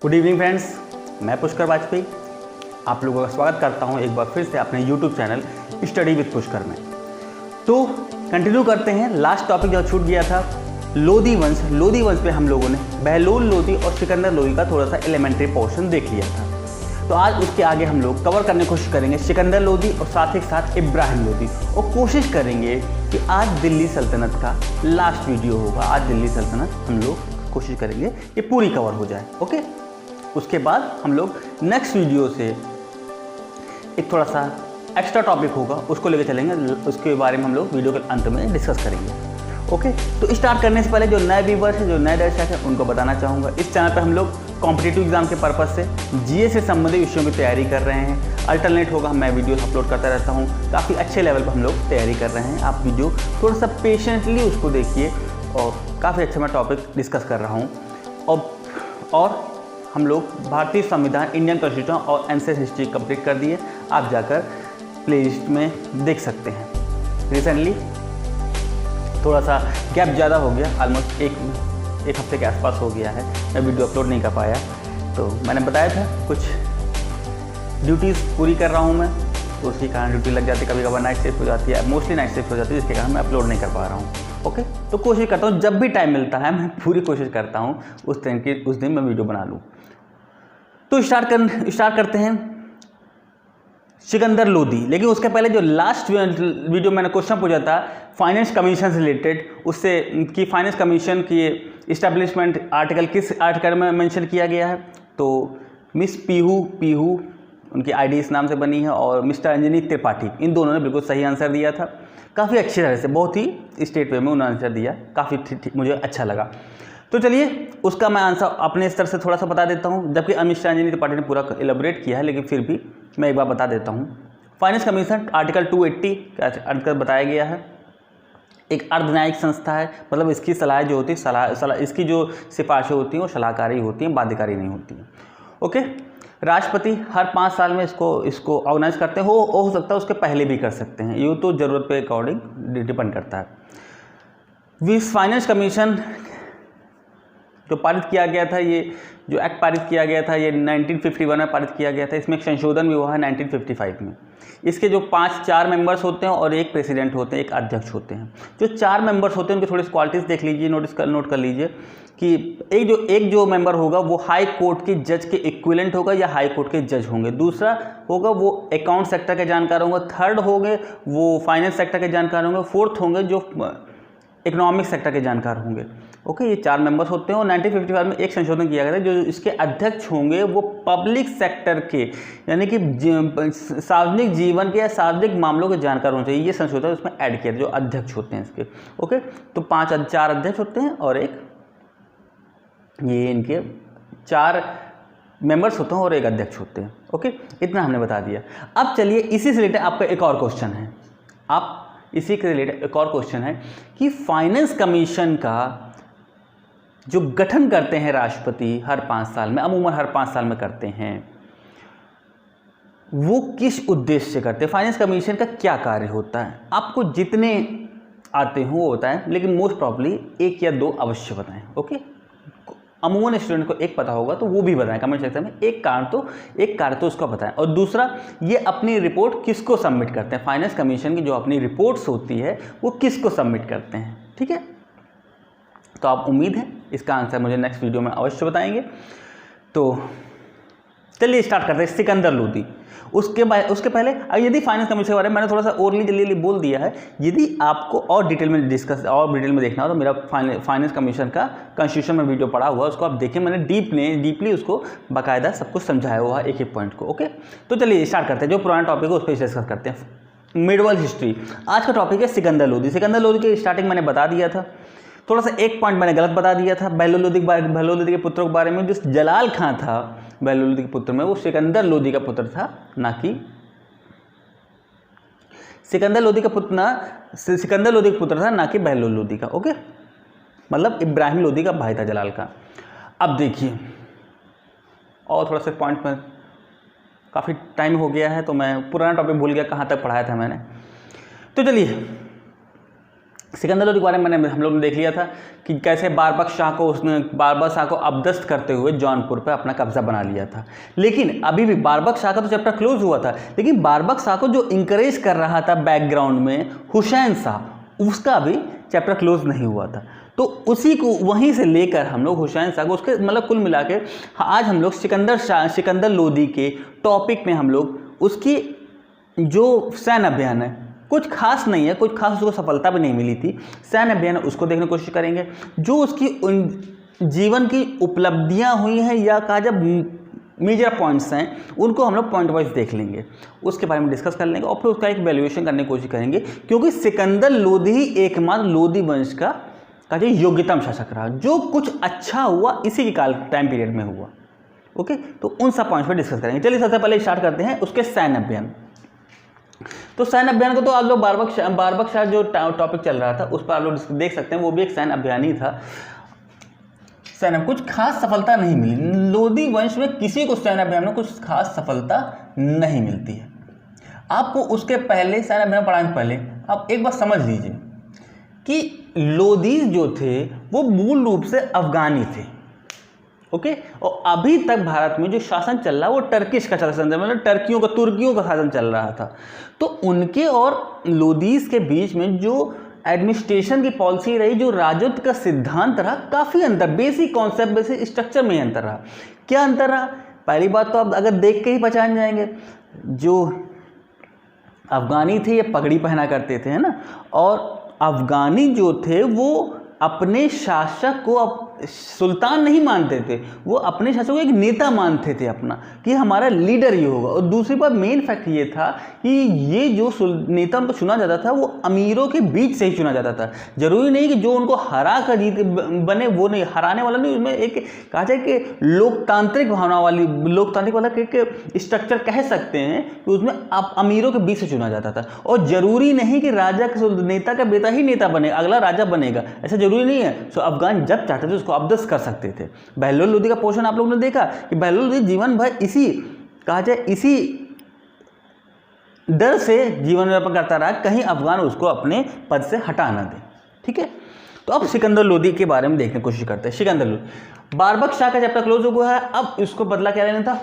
Good evening friends, मैं पुष्कर वाजपेयी आप लोगों का स्वागत करता हूं एक बार फिर से अपने YouTube channel study with Pushkar में। तो कंटिन्यू करते हैं। लास्ट टॉपिक जो छूट गया था लोदी वंश पे हम लोगों ने बहलोल लोदी और सिकंदर लोदी का थोड़ा सा एलिमेंट्री पोर्शन देख लिया था। तो आज उसके आगे हम लोग कवर करने की कोशिश करेंगे सिकंदर लोदी और साथ ही साथ इब्राहिम लोदी, और कोशिश करेंगे कि आज दिल्ली सल्तनत का लास्ट वीडियो होगा। आज दिल्ली सल्तनत हम लोग कोशिश करेंगे ये पूरी कवर हो जाए। ओके, उसके बाद हम लोग नेक्स्ट वीडियो से एक थोड़ा सा एक्स्ट्रा टॉपिक होगा, उसको लेके चलेंगे। उसके बारे में हम लोग वीडियो के अंत में डिस्कस करेंगे। ओके, तो स्टार्ट करने से पहले जो नए व्यूवर्स हैं, जो नए दर्शक हैं, उनको बताना चाहूँगा इस चैनल पर हम लोग कॉम्पिटिटिव एग्जाम के पर्पज़ से जीए से संबंधित विषयों की तैयारी कर रहे हैं। अल्टरनेट होगा, मैं वीडियो अपलोड करता रहता हूँ। काफ़ी अच्छे लेवल पर हम लोग तैयारी कर रहे हैं। आप वीडियो थोड़ा सा पेशेंटली उसको देखिए, और काफ़ी अच्छा मैं टॉपिक डिस्कस कर रहा हूँ। और हम लोग भारतीय संविधान, इंडियन कॉन्स्टिट्यूशन और एंशिएंट हिस्ट्री कंप्लीट कर दिए। आप जाकर प्लेलिस्ट में देख सकते हैं। रिसेंटली थोड़ा सा गैप ज़्यादा हो गया, ऑलमोस्ट एक हफ्ते के आसपास हो गया है, मैं वीडियो अपलोड नहीं कर पाया। तो मैंने बताया था कुछ ड्यूटीज़ पूरी कर रहा हूँ मैं, तो उसके कारण ड्यूटी लग जाती है, कभी कभार नाइट शिफ्ट हो जाती है, मोस्टली नाइट शिफ्ट हो जाती है, जिसके कारण मैं अपलोड नहीं कर पा रहा हूँ। ओके, तो कोशिश करता हूँ जब भी टाइम मिलता है मैं पूरी कोशिश करता हूँ उस दिन मैं वीडियो बना लूँ। तो स्टार्ट करते हैं सिकंदर लोदी। लेकिन उसके पहले जो लास्ट वीडियो मैंने क्वेश्चन पूछा था फाइनेंस कमीशन से रिलेटेड, उससे कि फाइनेंस कमीशन की इस्टेब्लिशमेंट आर्टिकल किस आर्टिकल में मेंशन किया गया है, तो मिस पीहू उनकी आईडी इस नाम से बनी है, और मिस्टर अंजनी त्रिपाठी, इन दोनों ने बिल्कुल सही आंसर दिया था। काफ़ी अच्छी तरह से, बहुत ही स्टेट वे में उन्होंने आंसर दिया, काफ़ी मुझे अच्छा लगा। तो चलिए उसका मैं आंसर अपने स्तर से थोड़ा सा बता देता हूँ, जबकि मिस्टर अंजनी त्रिपाठी ने पूरा एलेबोरेट किया है, लेकिन फिर भी मैं एक बार बता देता हूँ। फाइनेंस कमीशन आर्टिकल 280 का अंतर्गत बताया गया है। एक अर्धन्यायिक संस्था है, मतलब इसकी सलाह जो होती है, इसकी जो सिफारिशें होती हैं वो सलाहकारी होती हैं, बाध्यकारी नहीं होती हैं। ओके, राष्ट्रपति हर 5 साल में इसको ऑर्गेनाइज करते हैं। हो सकता है उसके पहले भी कर सकते हैं, ये तो ज़रूरत पे अकॉर्डिंग डिपेंड करता है। फाइनेंस कमीशन जो पारित किया गया था, ये जो एक्ट पारित किया गया था, ये 1951 में पारित किया गया था। इसमें एक संशोधन भी हुआ है 1955 में। इसके जो 4 मेंबर्स होते हैं और एक प्रेसिडेंट होते हैं, एक अध्यक्ष होते हैं। जो 4 मेंबर्स होते हैं उनकी थोड़ी क्वालिटीज़ देख लीजिए, नोट कर लीजिए कि एक जो मेंबर होगा वो हाई कोर्ट के जज के इक्विवेलेंट होगा या हाई कोर्ट के जज होंगे। दूसरा होगा वो अकाउंट सेक्टर के जानकार होंगे। थर्ड होंगे वो फाइनेंस सेक्टर के जानकार होंगे। फोर्थ होंगे जो इकोनॉमिक सेक्टर के जानकार होंगे। ओके, ये 4 मेंबर्स होते हैं। और 1955 में एक संशोधन किया गया था, जो इसके अध्यक्ष होंगे वो पब्लिक सेक्टर के, यानी कि सार्वजनिक जीवन के या सार्वजनिक मामलों के जानकार होने चाहिए। ये संशोधन उसमें ऐड किया, जो अध्यक्ष होते हैं इसके। ओके, तो 4 अध्यक्ष होते हैं और एक ये इनके 4 मेंबर्स होते हैं और एक अध्यक्ष होते हैं। ओके, इतना हमने बता दिया। अब चलिए इसी से रिलेटेड आपका एक और क्वेश्चन है। इसी के रिलेटेड एक और क्वेश्चन है कि फाइनेंस कमीशन का जो गठन करते हैं राष्ट्रपति हर 5 साल में, अमूमन हर 5 साल में करते हैं, वो किस उद्देश्य से करते हैं? फाइनेंस कमीशन का क्या कार्य होता है? आपको जितने आते हो वो होता है, लेकिन मोस्ट प्रॉब्ली 1 या 2 अवश्य बताएं। ओके, अमूमन स्टूडेंट को एक पता होगा तो वो भी बताएं कमेंट सेक्शन में। एक कार्य तो उसका बताएं। और दूसरा, ये अपनी रिपोर्ट किसको सबमिट करते हैं? फाइनेंस कमीशन की जो अपनी रिपोर्ट्स होती है वो किसको सबमिट करते हैं? ठीक है, तो आप उम्मीद है इसका आंसर मुझे नेक्स्ट वीडियो में अवश्य बताएंगे। तो चलिए स्टार्ट करते हैं सिकंदर लोदी। उसके पहले यदि फाइनेंस कमीशन के बारे में मैंने थोड़ा सा ओरली जल्दी बोल दिया है। यदि आपको और डिटेल में देखना हो तो मेरा फाइनेंस कमीशन का कॉन्स्टिट्यूशन में वीडियो पड़ा हुआ है, उसको आप देखें। मैंने डीपली उसको बाकायदा सब कुछ समझाया हुआ है, एक पॉइंट को। ओके, तो चलिए स्टार्ट करते हैं। जो पुराना टॉपिक है उस पर डिस्कस करते हैं। मिडवल हिस्ट्री आज का टॉपिक है सिकंदर लोदी। सिकंदर लोदी की स्टार्टिंग मैंने बता दिया था। थोड़ा सा एक पॉइंट मैंने गलत बता दिया था बहलोल लोदी के पुत्रों के बारे में। जो जलाल खां था बहलोल लोदी के पुत्र में, वो सिकंदर लोदी का पुत्र था, ना कि सिकंदर लोदी का पुत्र था, ना कि बहलोल लोदी का। ओके, मतलब इब्राहिम लोदी का भाई था जलाल खां। अब देखिए, और थोड़ा सा पॉइंट में काफ़ी टाइम हो गया है तो मैं पुराना टॉपिक भूल गया, कहाँ तक पढ़ाया था मैंने। तो चलिए सिकंदर लोदी के बारे में हम लोग ने देख लिया था कि कैसे बारबक शाह को अबदस्त करते हुए जौनपुर पे अपना कब्जा बना लिया था। लेकिन अभी भी बारबक शाह का तो चैप्टर क्लोज हुआ था, लेकिन बारबक शाह को जो इंकरेज कर रहा था बैकग्राउंड में हुसैन शाह, उसका भी चैप्टर क्लोज नहीं हुआ था। तो उसी को वहीं से लेकर हम लोग हुसैन शाह को उसके मतलब कुल मिला के आज हम लोग सिकंदर लोदी के टॉपिक में हम लोग उसकी जो सैन्य अभियान है, कुछ खास नहीं है, कुछ खास उसको सफलता भी नहीं मिली थी, सैन्य अभियान उसको देखने की कोशिश करेंगे। जो उसकी उन जीवन की उपलब्धियां हुई हैं या कहा जब मेजर पॉइंट्स हैं, उनको हम लोग पॉइंट वाइज देख लेंगे, उसके बारे में डिस्कस कर लेंगे और फिर उसका एक वैल्यूएशन करने की कोशिश करेंगे। क्योंकि सिकंदर लोदी ही एकमात्र लोदी वंश का योग्यतम शासक रहा, जो कुछ अच्छा हुआ इसी के टाइम पीरियड में हुआ। ओके, तो उन सब पॉइंट्स पर डिस्कस करेंगे। चलिए सबसे पहले स्टार्ट करते हैं उसके सैन्य अभियान। तो सैन्य अभियान को तो आप लोग बारबक शाह जो टॉपिक चल रहा था उस पर आप लोग देख सकते हैं, वो भी एक सैन्य अभियान ही था। सैन्य कुछ खास सफलता नहीं मिली, लोदी वंश में किसी को सैन्य अभियान में कुछ खास सफलता नहीं मिलती है। आपको उसके पहले सैन्य अभियान पढ़ाने से पहले आप एक बात समझ लीजिए कि लोदीज जो थे वो मूल रूप से अफगानी थे। ओके, और अभी तक भारत में जो शासन चल रहा है वो टर्किश का शासन, मतलब तुर्कियों का शासन चल रहा था। तो उनके और लोदीज के बीच में जो एडमिनिस्ट्रेशन की पॉलिसी रही, जो राजत्व का सिद्धांत रहा, काफ़ी अंतर, बेसिक कॉन्सेप्ट, बेसिक स्ट्रक्चर में ही अंतर रहा। क्या अंतर रहा? पहली बात तो आप अगर देख के ही पहचान जाएंगे, जो अफगानी थे ये पगड़ी पहना करते थे, है ना, और अफगानी जो थे वो अपने शासक को सुल्तान नहीं मानते थे, वो अपने शासक को एक नेता मानते थे अपना, कि हमारा लीडर ये होगा। और दूसरी बात मेन फैक्ट ये था कि ये जो नेता उनको चुना जाता था वो अमीरों के बीच से ही चुना जाता था। जरूरी नहीं कि जो उनको हरा कर जीत बने, वो नहीं, हराने वाला नहीं, उसमें एक कहा जाए कि लोकतांत्रिक भावना वाली, लोकतांत्रिक वाला एक स्ट्रक्चर कह सकते हैं कि उसमें आप अमीरों के बीच से चुना जाता था। और जरूरी नहीं कि राजा नेता का बेटा ही नेता बने, अगला राजा बनेगा, ऐसा जरूरी नहीं है। सो अफगान जब चाहते थे उसको अबदस्त कर सकते थे। बहलोल लोदी का पोर्शन आप लोगों ने देखा कि बहलोल लोदी जीवन भर इसी कहा जाए इसी डर से जीवन यापन करता रहा, कहीं अफगान उसको अपने पद से हटा ना दे। ठीक है, तो अब सिकंदर लोदी के बारे में देखने की कोशिश करते हैं। सिकंदर लोदी, बारबक शाह का चैप्टर क्लोज हुआ है, अब इसको बदला क्या लेना था?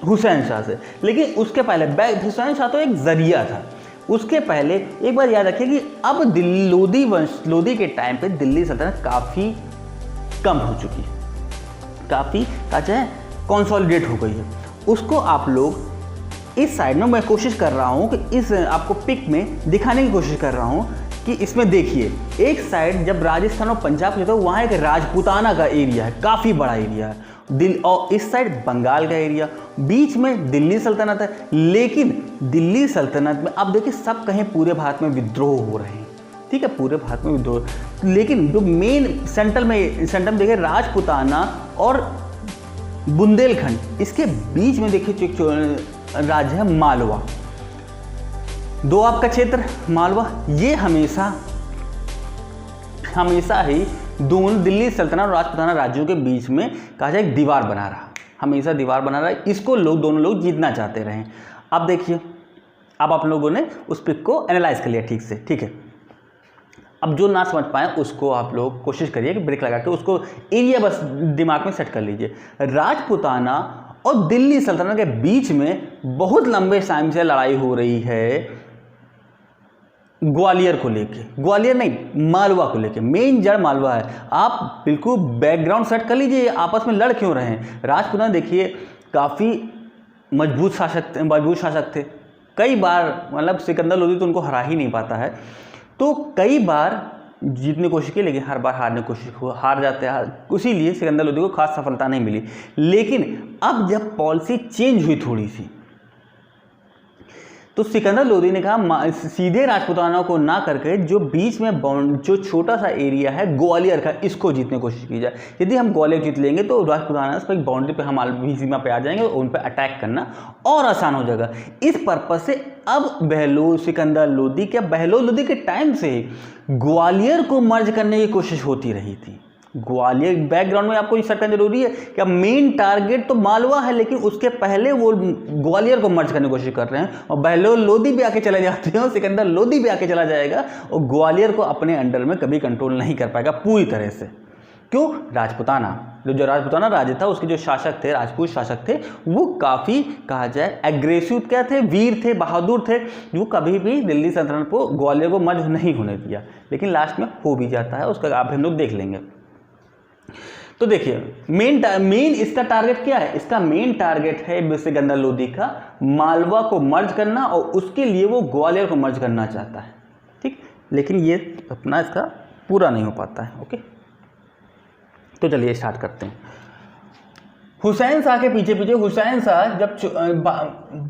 हुसैन शाह से। लेकिन उसके पहले हुसैन शाह तो एक जरिया था, उसके पहले एक बार याद रखिए कि अब लोदी के टाइम पे दिल्ली सल्तनत काफ़ी कम हो चुकी है, काफ़ी क्या चाहे कंसोलिडेट हो गई है। उसको आप लोग इस साइड में, मैं कोशिश कर रहा हूँ कि इस आपको पिक में दिखाने की कोशिश कर रहा हूँ कि इसमें देखिए, एक साइड जब राजस्थान और पंजाब जो था वहाँ एक राजपूताना का एरिया है, काफ़ी बड़ा एरिया है, और इस साइड बंगाल का एरिया, बीच में दिल्ली सल्तनत है। लेकिन दिल्ली सल्तनत में अब देखिए सब कहीं पूरे भारत में विद्रोह हो रहे हैं, ठीक है, पूरे भारत में विद्रोह, लेकिन जो मेन सेंट्रल में देखिए राजपूताना और बुंदेलखंड, इसके बीच में देखिए राज्य है मालवा, दोआब का क्षेत्र मालवा, ये हमेशा ही दोनों दिल्ली सल्तनत और राजपूताना राज्यों के बीच में कहा जाए एक दीवार बना रहा, हमेशा दीवार बना रहा है। इसको दोनों लोग जीतना चाहते रहे। अब देखिए, अब आप लोगों ने उस पिक को एनालाइज कर लिया ठीक से, ठीक है। अब जो ना समझ पाए उसको आप लोग कोशिश करिए कि ब्रेक लगा के उसको एरिया बस दिमाग में सेट कर लीजिए। राजपूताना और दिल्ली सल्तनत के बीच में बहुत लंबे टाइम से लड़ाई हो रही है ग्वालियर को लेके, ग्वालियर नहीं मालवा को लेके, मेन जड़ मालवा है। आप बिल्कुल बैकग्राउंड सेट कर लीजिए, आपस में लड़ क्यों रहे हैं। राजपूताना देखिए काफ़ी मजबूत शासक थे, कई बार मतलब सिकंदर लोदी तो उनको हरा ही नहीं पाता है, तो कई बार जीतने की कोशिश की लेकिन हर बार हार जाते हैं, इसीलिए सिकंदर लोदी को खास सफलता नहीं मिली। लेकिन अब जब पॉलिसी चेंज हुई थोड़ी सी, तो सिकंदर लोदी ने कहा सीधे राजपूताना को ना करके जो बीच में जो छोटा सा एरिया है ग्वालियर का, इसको जीतने की कोशिश की जाए। यदि हम ग्वालियर जीत लेंगे तो राजपूताना पर एक बाउंड्री पे हम सीमा पे आ जाएंगे और उन पर अटैक करना और आसान हो जाएगा। इस पर्पज से अब सिकंदर लोदी के टाइम से ग्वालियर को मर्ज करने की कोशिश होती रही थी, ग्वालियर बैकग्राउंड में आपको ये रखना जरूरी है कि अब मेन टारगेट तो मालवा है, लेकिन उसके पहले वो ग्वालियर को मर्ज करने की कोशिश कर रहे हैं और बहलोल लोधी भी आके चले जाते हैं और सिकंदर लोधी भी आके चला जाएगा और ग्वालियर को अपने अंडर में कभी कंट्रोल नहीं कर पाएगा पूरी तरह से। क्यों? राजपुताना, जो राजपुताना राज्य था उसके जो शासक थे, राजपूत शासक थे, वो काफ़ी कहा जाए एग्रेसिव क्या थे, वीर थे, बहादुर थे, जो कभी भी दिल्ली सल्तनत को ग्वालियर को मर्ज नहीं होने दिया, लेकिन लास्ट में हो भी जाता है, उसका आप हम लोग देख लेंगे। तो देखिए मेन इसका टारगेट क्या है? इसका मेन टारगेट है सिकंदर लोधी का मालवा को मर्ज करना और उसके लिए वो ग्वालियर को मर्ज करना चाहता है, ठीक, लेकिन ये अपना इसका पूरा नहीं हो पाता है। ओके, तो चलिए स्टार्ट करते हैं। हुसैन शाह के पीछे पीछे हुसैन शाह जब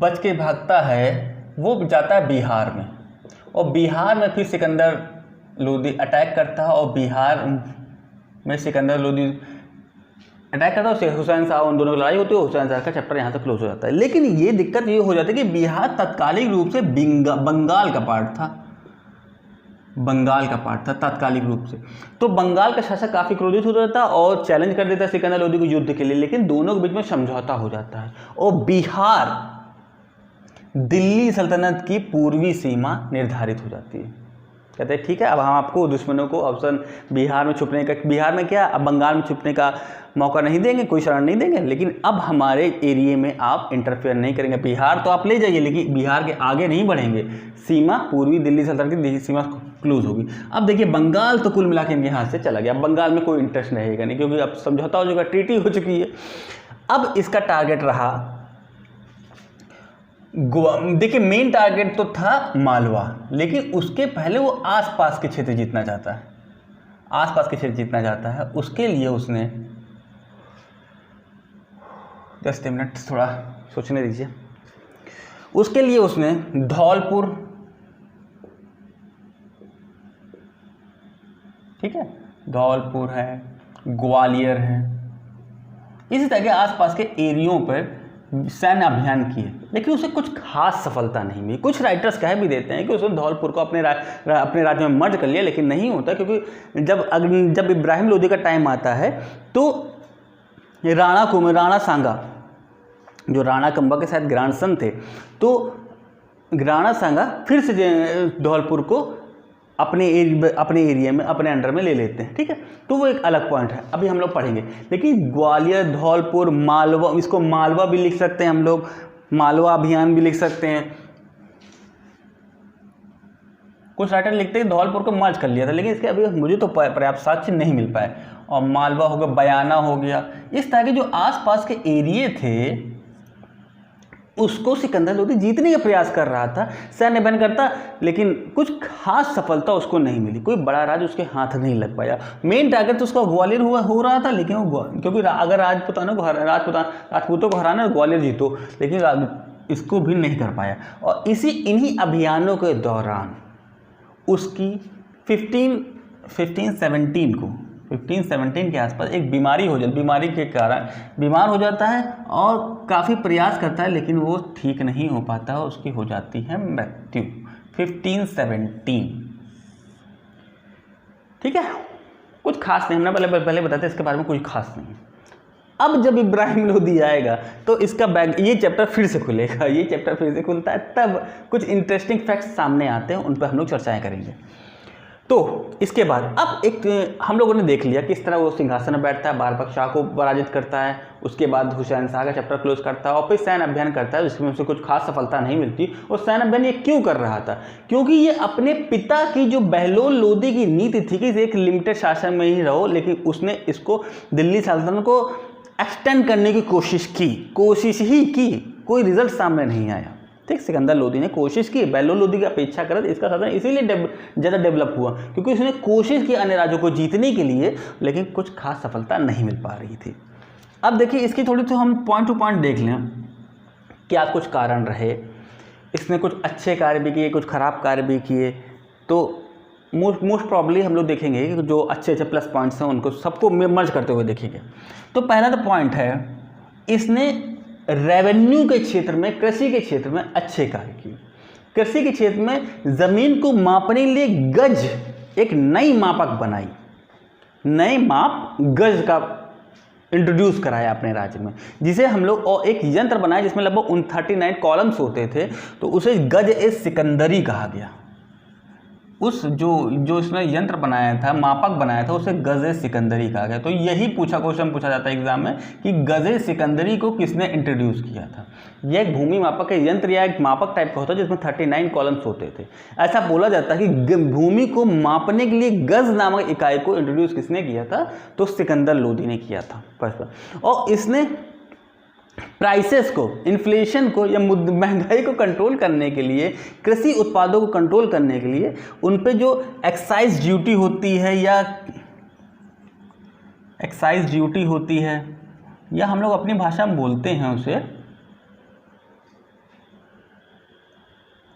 बच के भागता है वो जाता है बिहार में, और बिहार में फिर सिकंदर लोधी अटैक करता है और बिहार में सिकंदर लोधी अटैक करता है, उससे हुसैन शाह, उन दोनों की लड़ाई होती है, हुसैन शाह का चैप्टर यहाँ से क्लोज हो जाता है। लेकिन ये दिक्कत ये हो जाती है कि बिहार तात्कालिक रूप से बंगाल का पार्ट था, बंगाल का पार्ट था तात्कालिक रूप से। तो बंगाल का शासक काफ़ी क्रोधित हो जाता और चैलेंज कर देता सिकंदर लोधी को युद्ध के लिए, लेकिन दोनों के बीच में समझौता हो जाता है और बिहार दिल्ली सल्तनत की पूर्वी सीमा निर्धारित हो जाती है। कहते हैं ठीक है, अब हम आपको दुश्मनों को ऑप्शन बिहार में छुपने का, बिहार में क्या, अब बंगाल में छुपने का मौका नहीं देंगे, कोई शरण नहीं देंगे, लेकिन अब हमारे एरिया में आप इंटरफेयर नहीं करेंगे। बिहार तो आप ले जाइए, लेकिन बिहार के आगे नहीं बढ़ेंगे, सीमा पूर्वी दिल्ली सल्तनत की सीमा क्लोज होगी। अब देखिए बंगाल तो कुल मिला के इनके हाथ से चला गया, बंगाल में कोई इंटरेस्ट रहेगा नहीं, क्योंकि अब समझौता हो चुका, ट्रीटी हो चुकी है। अब इसका टारगेट रहा, देखिए मेन टारगेट तो था मालवा, लेकिन उसके पहले वो आसपास के क्षेत्र जीतना चाहता है, आसपास के क्षेत्र जीतना चाहता है। उसके लिए उसने, जस्ट ए मिनट थोड़ा सोचने दीजिए, उसके लिए उसने धौलपुर, ठीक है, धौलपुर है, ग्वालियर है, इसी तरह के आसपास के एरियो पर सैन्य अभियान किए, लेकिन उसे कुछ खास सफलता नहीं मिली। कुछ राइटर्स कह भी देते हैं कि उसने धौलपुर को अपने राज्य में मर्ज कर लिया, लेकिन नहीं होता, क्योंकि जब इब्राहिम लोधी का टाइम आता है तो राणा सांगा, जो राणा कंबा के साथ ग्रांडसन थे, तो राणा सांगा फिर से धौलपुर को अपने एरिया में, अपने अंडर में ले लेते हैं, ठीक है। तो वो एक अलग पॉइंट है, अभी हम लोग पढ़ेंगे। लेकिन ग्वालियर, धौलपुर, मालवा, इसको मालवा भी लिख सकते हैं हम लोग, मालवा अभियान भी लिख सकते हैं। कुछ राइटर लिखते हैं धौलपुर को मर्ज कर लिया था, लेकिन इसके अभी मुझे तो पर्याप्त साक्ष्य नहीं मिल पाए। और मालवा हो गया, बयाना हो गया, इस तरह के जो आसपास के एरिए थे उसको सिकंदर लोधी जीतने का प्रयास कर रहा था, सैन्य अभियान करता, लेकिन कुछ खास सफलता उसको नहीं मिली, कोई बड़ा राज उसके हाथ नहीं लग पाया। मेन टारगेट तो उसका ग्वालियर हो रहा था, लेकिन वो क्योंकि अगर राजपूतों को हराना ग्वालियर जीतो, लेकिन इसको भी नहीं कर पाया। और इन्हीं अभियानों के दौरान उसकी 1517 के आसपास एक बीमारी हो जाती, बीमारी के कारण बीमार हो जाता है और काफ़ी प्रयास करता है, लेकिन वो ठीक नहीं हो पाता है, उसकी हो जाती है मृत्यु 1517, ठीक है। कुछ खास नहीं, हमने पहले बताते इसके बारे में, कुछ खास नहीं। अब जब इब्राहिम लोधी आएगा तो इसका ये चैप्टर फिर से खुलेगा, ये चैप्टर फिर से खुलता है, तब कुछ इंटरेस्टिंग फैक्ट्स सामने आते हैं, उन पर हम लोग चर्चाएं करेंगे। तो इसके बाद अब एक हम लोगों ने देख लिया किस तरह वो सिंहासन में बैठता है, बारबक शाह को पराजित करता है, उसके बाद हुसैन शाह का चैप्टर क्लोज करता है और फिर सैन्य अभियान करता है, जिसमें उसे कुछ खास सफलता नहीं मिलती। और सैन्य अभियान ये क्यों कर रहा था? क्योंकि ये अपने पिता की जो बहलोल लोधी की नीति थी कि एक लिमिटेड शासन में ही रहो, लेकिन उसने इसको दिल्ली सल्तनत को एक्सटेंड करने की कोशिश ही की, कोई रिजल्ट सामने नहीं आया, ठीक। सिकंदर लोधी ने कोशिश की, बहलोल लोधी की अपेक्षा कर इसका शासन इसीलिए ज़्यादा डेवलप हुआ क्योंकि उसने कोशिश की अन्य राज्यों को जीतने के लिए, लेकिन कुछ खास सफलता नहीं मिल पा रही थी। अब देखिए इसकी थोड़ी तो हम पॉइंट टू पॉइंट देख लें, क्या कुछ कारण रहे, इसने कुछ अच्छे कार्य भी किए, कुछ खराब कार्य भी किए। तो मोस्ट प्रॉब्ली हम लोग देखेंगे कि जो अच्छे प्लस पॉइंट्स हैं उनको सबको मर्ज करते हुए देखेंगे। तो पहला तो पॉइंट है, इसने रेवेन्यू के क्षेत्र में, कृषि के क्षेत्र में अच्छे कार्य किए। कृषि के क्षेत्र में ज़मीन को मापने के लिए गज एक नई मापक बनाई, नए माप गज का इंट्रोड्यूस कराया अपने राज्य में, जिसे हम लोग और एक यंत्र बनाया जिसमें लगभग 39 कॉलम्स होते थे, तो उसे गज ए सिकंदरी कहा गया। उस जो इसने यंत्र बनाया था, मापक बनाया था, उसे गज ए सिकंदरी कहा गया। तो यही क्वेश्चन पूछा जाता है एग्जाम में कि गज ए सिकंदरी को किसने इंट्रोड्यूस किया था। यह एक भूमि मापक यंत्र या एक मापक टाइप का होता है जिसमें 39 कॉलम्स होते थे। ऐसा बोला जाता है कि भूमि को मापने के लिए गज नामक इकाई को इंट्रोड्यूस किसने किया था, तो सिकंदर लोदी ने किया था। और इसने प्राइसेस को, इन्फ्लेशन को या महंगाई को कंट्रोल करने के लिए, कृषि उत्पादों को कंट्रोल करने के लिए उन पे जो एक्साइज ड्यूटी होती है या हम लोग अपनी भाषा में बोलते हैं उसे,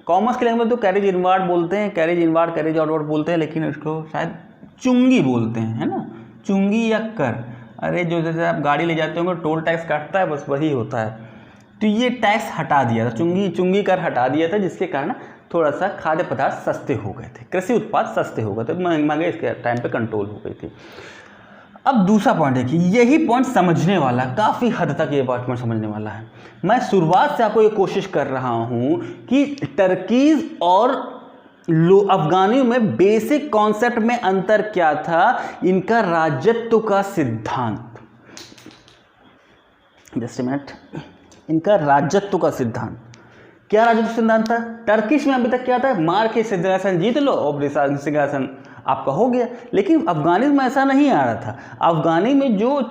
कॉमर्स के लैंग्वेज तो कैरेज इनवार्ड बोलते हैं, कैरेज इनवार्ड, कैरेज आउटवर्ड बोलते हैं, लेकिन इसको शायद चुंगी बोलते हैं, है ना, चुंगी या कर। अरे जो जैसे आप गाड़ी ले जाते होंगे टोल टैक्स काटता है, बस वही होता है। तो ये टैक्स हटा दिया था, चुंगी कर हटा दिया था, जिसके कारण थोड़ा सा खाद्य पदार्थ सस्ते हो गए थे, कृषि उत्पाद सस्ते हो गए थे, महंगाई इसके टाइम पे कंट्रोल हो गई थी। अब दूसरा पॉइंट है कि यही पॉइंट समझने वाला, काफ़ी हद तक ये पॉइंट समझने वाला है। मैं शुरुआत से आपको ये कोशिश कर रहा हूँ कि टर्कीज और अफगानियों में बेसिक कॉन्सेप्ट में अंतर क्या था, इनका राजत्व का सिद्धांत, जस्ट अ मिनट, इनका राजत्व का सिद्धांत क्या राजत्व सिद्धांत था। टर्किश में अभी तक क्या था, मार के सिंहासन जीत लो और सिंहासन आपका हो गया, लेकिन अफगानिस्तान में ऐसा नहीं आ रहा था। अफगानी में जो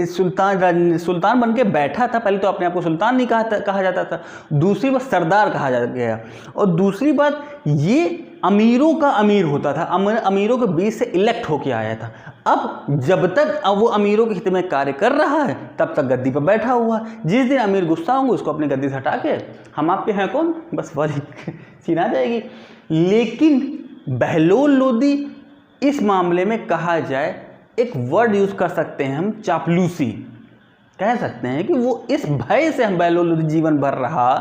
सुल्तान बन के बैठा था, पहले तो अपने आप को सुल्तान नहीं कहा जाता था, दूसरी बात सरदार कहा गया, और दूसरी बात ये अमीरों का अमीर होता था, अमीरों के बीच से इलेक्ट होके आया था। अब जब तक वो अमीरों के हित में कार्य कर रहा है तब तक गद्दी पर बैठा हुआ, जिस दिन अमीर गुस्सा होंगे उसको अपनी गद्दी से हटा के हम आपके हैं कौन, बस वाली सीन आ जाएगी। लेकिन बहलोल लोदी इस मामले में कहा जाए, एक वर्ड यूज कर सकते हैं हम, चापलूसी कह सकते हैं कि वो इस भय से हम बहलोल लोदी जीवन भर रहा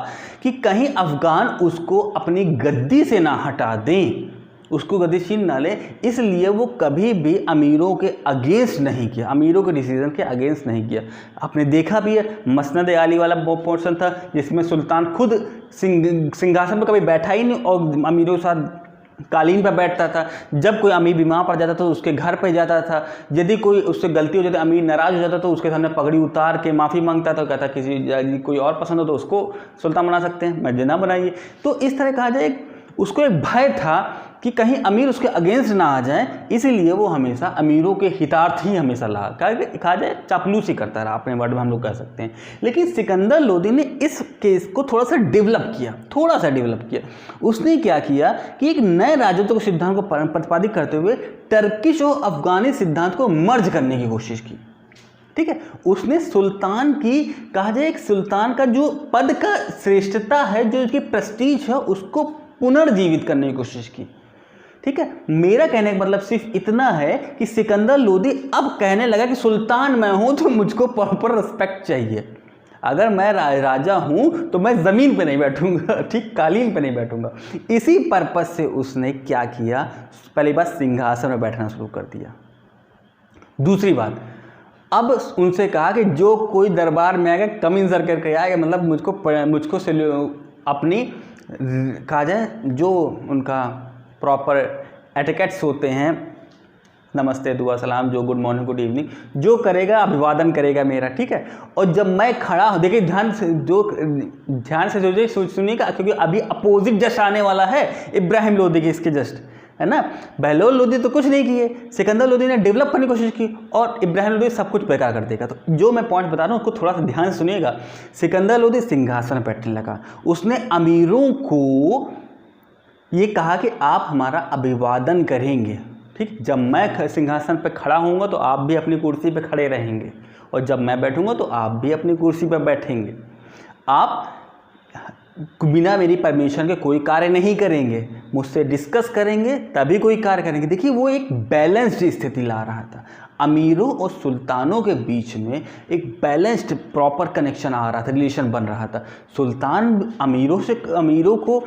कि कहीं अफगान उसको अपनी गद्दी से ना हटा दें, उसको गद्दी छीन ना ले, इसलिए वो कभी भी अमीरों के अगेंस्ट नहीं किया, अमीरों के डिसीजन के अगेंस्ट नहीं किया। आपने देखा भी है, मसनद आली वाला पोर्शन था जिसमें सुल्तान खुद सिंहासन पर कभी बैठा ही नहीं और अमीरों के साथ कालीन पर बैठता था। जब कोई अमीर बीमार पड़ जाता तो उसके घर पे जाता था, यदि कोई उससे गलती हो जाती, अमीर नाराज हो जाता तो उसके सामने पगड़ी उतार के माफ़ी मांगता था, कहता किसी कोई और पसंद हो तो उसको सुल्तान बना सकते हैं, मुझे ना बनाइए। तो इस तरह कहा जाए उसको एक भय था कि कहीं अमीर उसके अगेंस्ट ना आ जाए, इसीलिए वो हमेशा अमीरों के हितार्थ ही हमेशा कहा जाए चापलूसी करता रहा, अपने वर्ड में हम लोग कह सकते हैं। लेकिन सिकंदर लोदी ने इस केस को थोड़ा सा डेवलप किया। उसने क्या किया कि एक नए राजत्व के सिद्धांत को प्रतिपादित करते हुए टर्किश और अफगानी सिद्धांत को मर्ज करने की कोशिश की। ठीक है, उसने सुल्तान की, कहा जाए एक सुल्तान का जो पद का श्रेष्ठता है, जो उसकी प्रेस्टीज है, उसको पुनर्जीवित करने की कोशिश की। ठीक है, मेरा कहने का मतलब सिर्फ इतना है कि सिकंदर लोदी अब कहने लगा कि सुल्तान मैं हूं तो मुझको प्रॉपर रिस्पेक्ट चाहिए। अगर मैं राजा हूं तो मैं जमीन पे नहीं बैठूंगा, ठीक, कालीन पे नहीं बैठूंगा। इसी पर्पज से उसने क्या किया, पहली बात सिंहासन में बैठना शुरू कर दिया। दूसरी बात, अब उनसे कहा कि जो कोई दरबार में आएगा कम इन सर करके आएगा, मतलब मुझको अपनी, कहा जाए जो उनका प्रॉपर एटिकेट्स होते हैं, नमस्ते, दुआ सलाम, जो गुड मॉर्निंग, गुड इवनिंग, जो करेगा अभिवादन करेगा मेरा, ठीक है। और जब मैं खड़ा हूँ, देखिए ध्यान से सुनिएगा, क्योंकि अभी अपोजिट जस्ट आने वाला है इब्राहिम लोदी के, इसके जस्ट, है ना। बहलोल लोदी तो कुछ नहीं किए, सिकंदर लोदी ने डेवलप करने की कोशिश की और इब्राहिम लोदी सब कुछ बेकार कर देगा। तो जो मैं पॉइंट बता रहा हूँ उसको थोड़ा सा ध्यान से सुनिएगा। सिकंदर लोदी सिंहासन पर बैठने लगा, उसने अमीरों को ये कहा कि आप हमारा अभिवादन करेंगे, ठीक, जब मैं सिंहासन पर खड़ा होऊंगा तो आप भी अपनी कुर्सी पर खड़े रहेंगे, और जब मैं बैठूंगा तो आप भी अपनी कुर्सी पर बैठेंगे। आप बिना मेरी परमिशन के कोई कार्य नहीं करेंगे, मुझसे डिस्कस करेंगे तभी कोई कार्य करेंगे। देखिए वो एक बैलेंस्ड स्थिति ला रहा था, अमीरों और सुल्तानों के बीच में एक बैलेंस्ड प्रॉपर कनेक्शन आ रहा था, रिलेशन बन रहा था। सुल्तान अमीरों को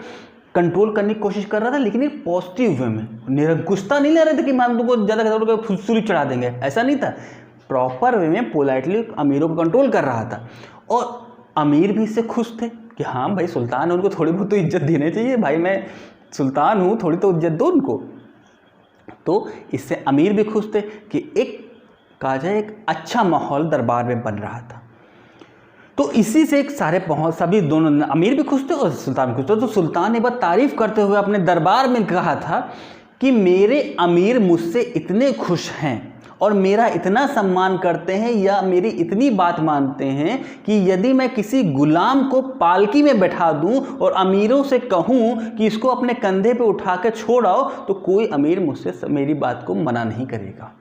कंट्रोल करने की कोशिश कर रहा था, लेकिन एक पॉजिटिव वे में, निरंकुशता नहीं ले रहे थे कि मान तुमको ज़्यादा खतरा फुसुरी चढ़ा देंगे, ऐसा नहीं था। प्रॉपर वे में पोलाइटली अमीरों को कंट्रोल कर रहा था, और अमीर भी इससे खुश थे कि हाँ भाई सुल्तान है, उनको थोड़ी बहुत तो इज्जत देनी चाहिए, भाई मैं सुल्तान हूँ, थोड़ी तो इज्जत दो उनको। तो इससे अमीर भी खुश थे कि एक कहा जाए एक अच्छा माहौल दरबार में बन रहा था। तो इसी से एक सारे सभी दोनों अमीर भी खुश थे और सुल्तान भी खुश थे। तो सुल्तान ने एक बार तारीफ करते हुए अपने दरबार में कहा था कि मेरे अमीर मुझसे इतने खुश हैं और मेरा इतना सम्मान करते हैं या मेरी इतनी बात मानते हैं कि यदि मैं किसी गुलाम को पालकी में बैठा दूं और अमीरों से कहूं कि इसको अपने कंधे पे उठा के छोड़ आओ, तो कोई अमीर मुझसे मेरी बात को मना नहीं करेगा।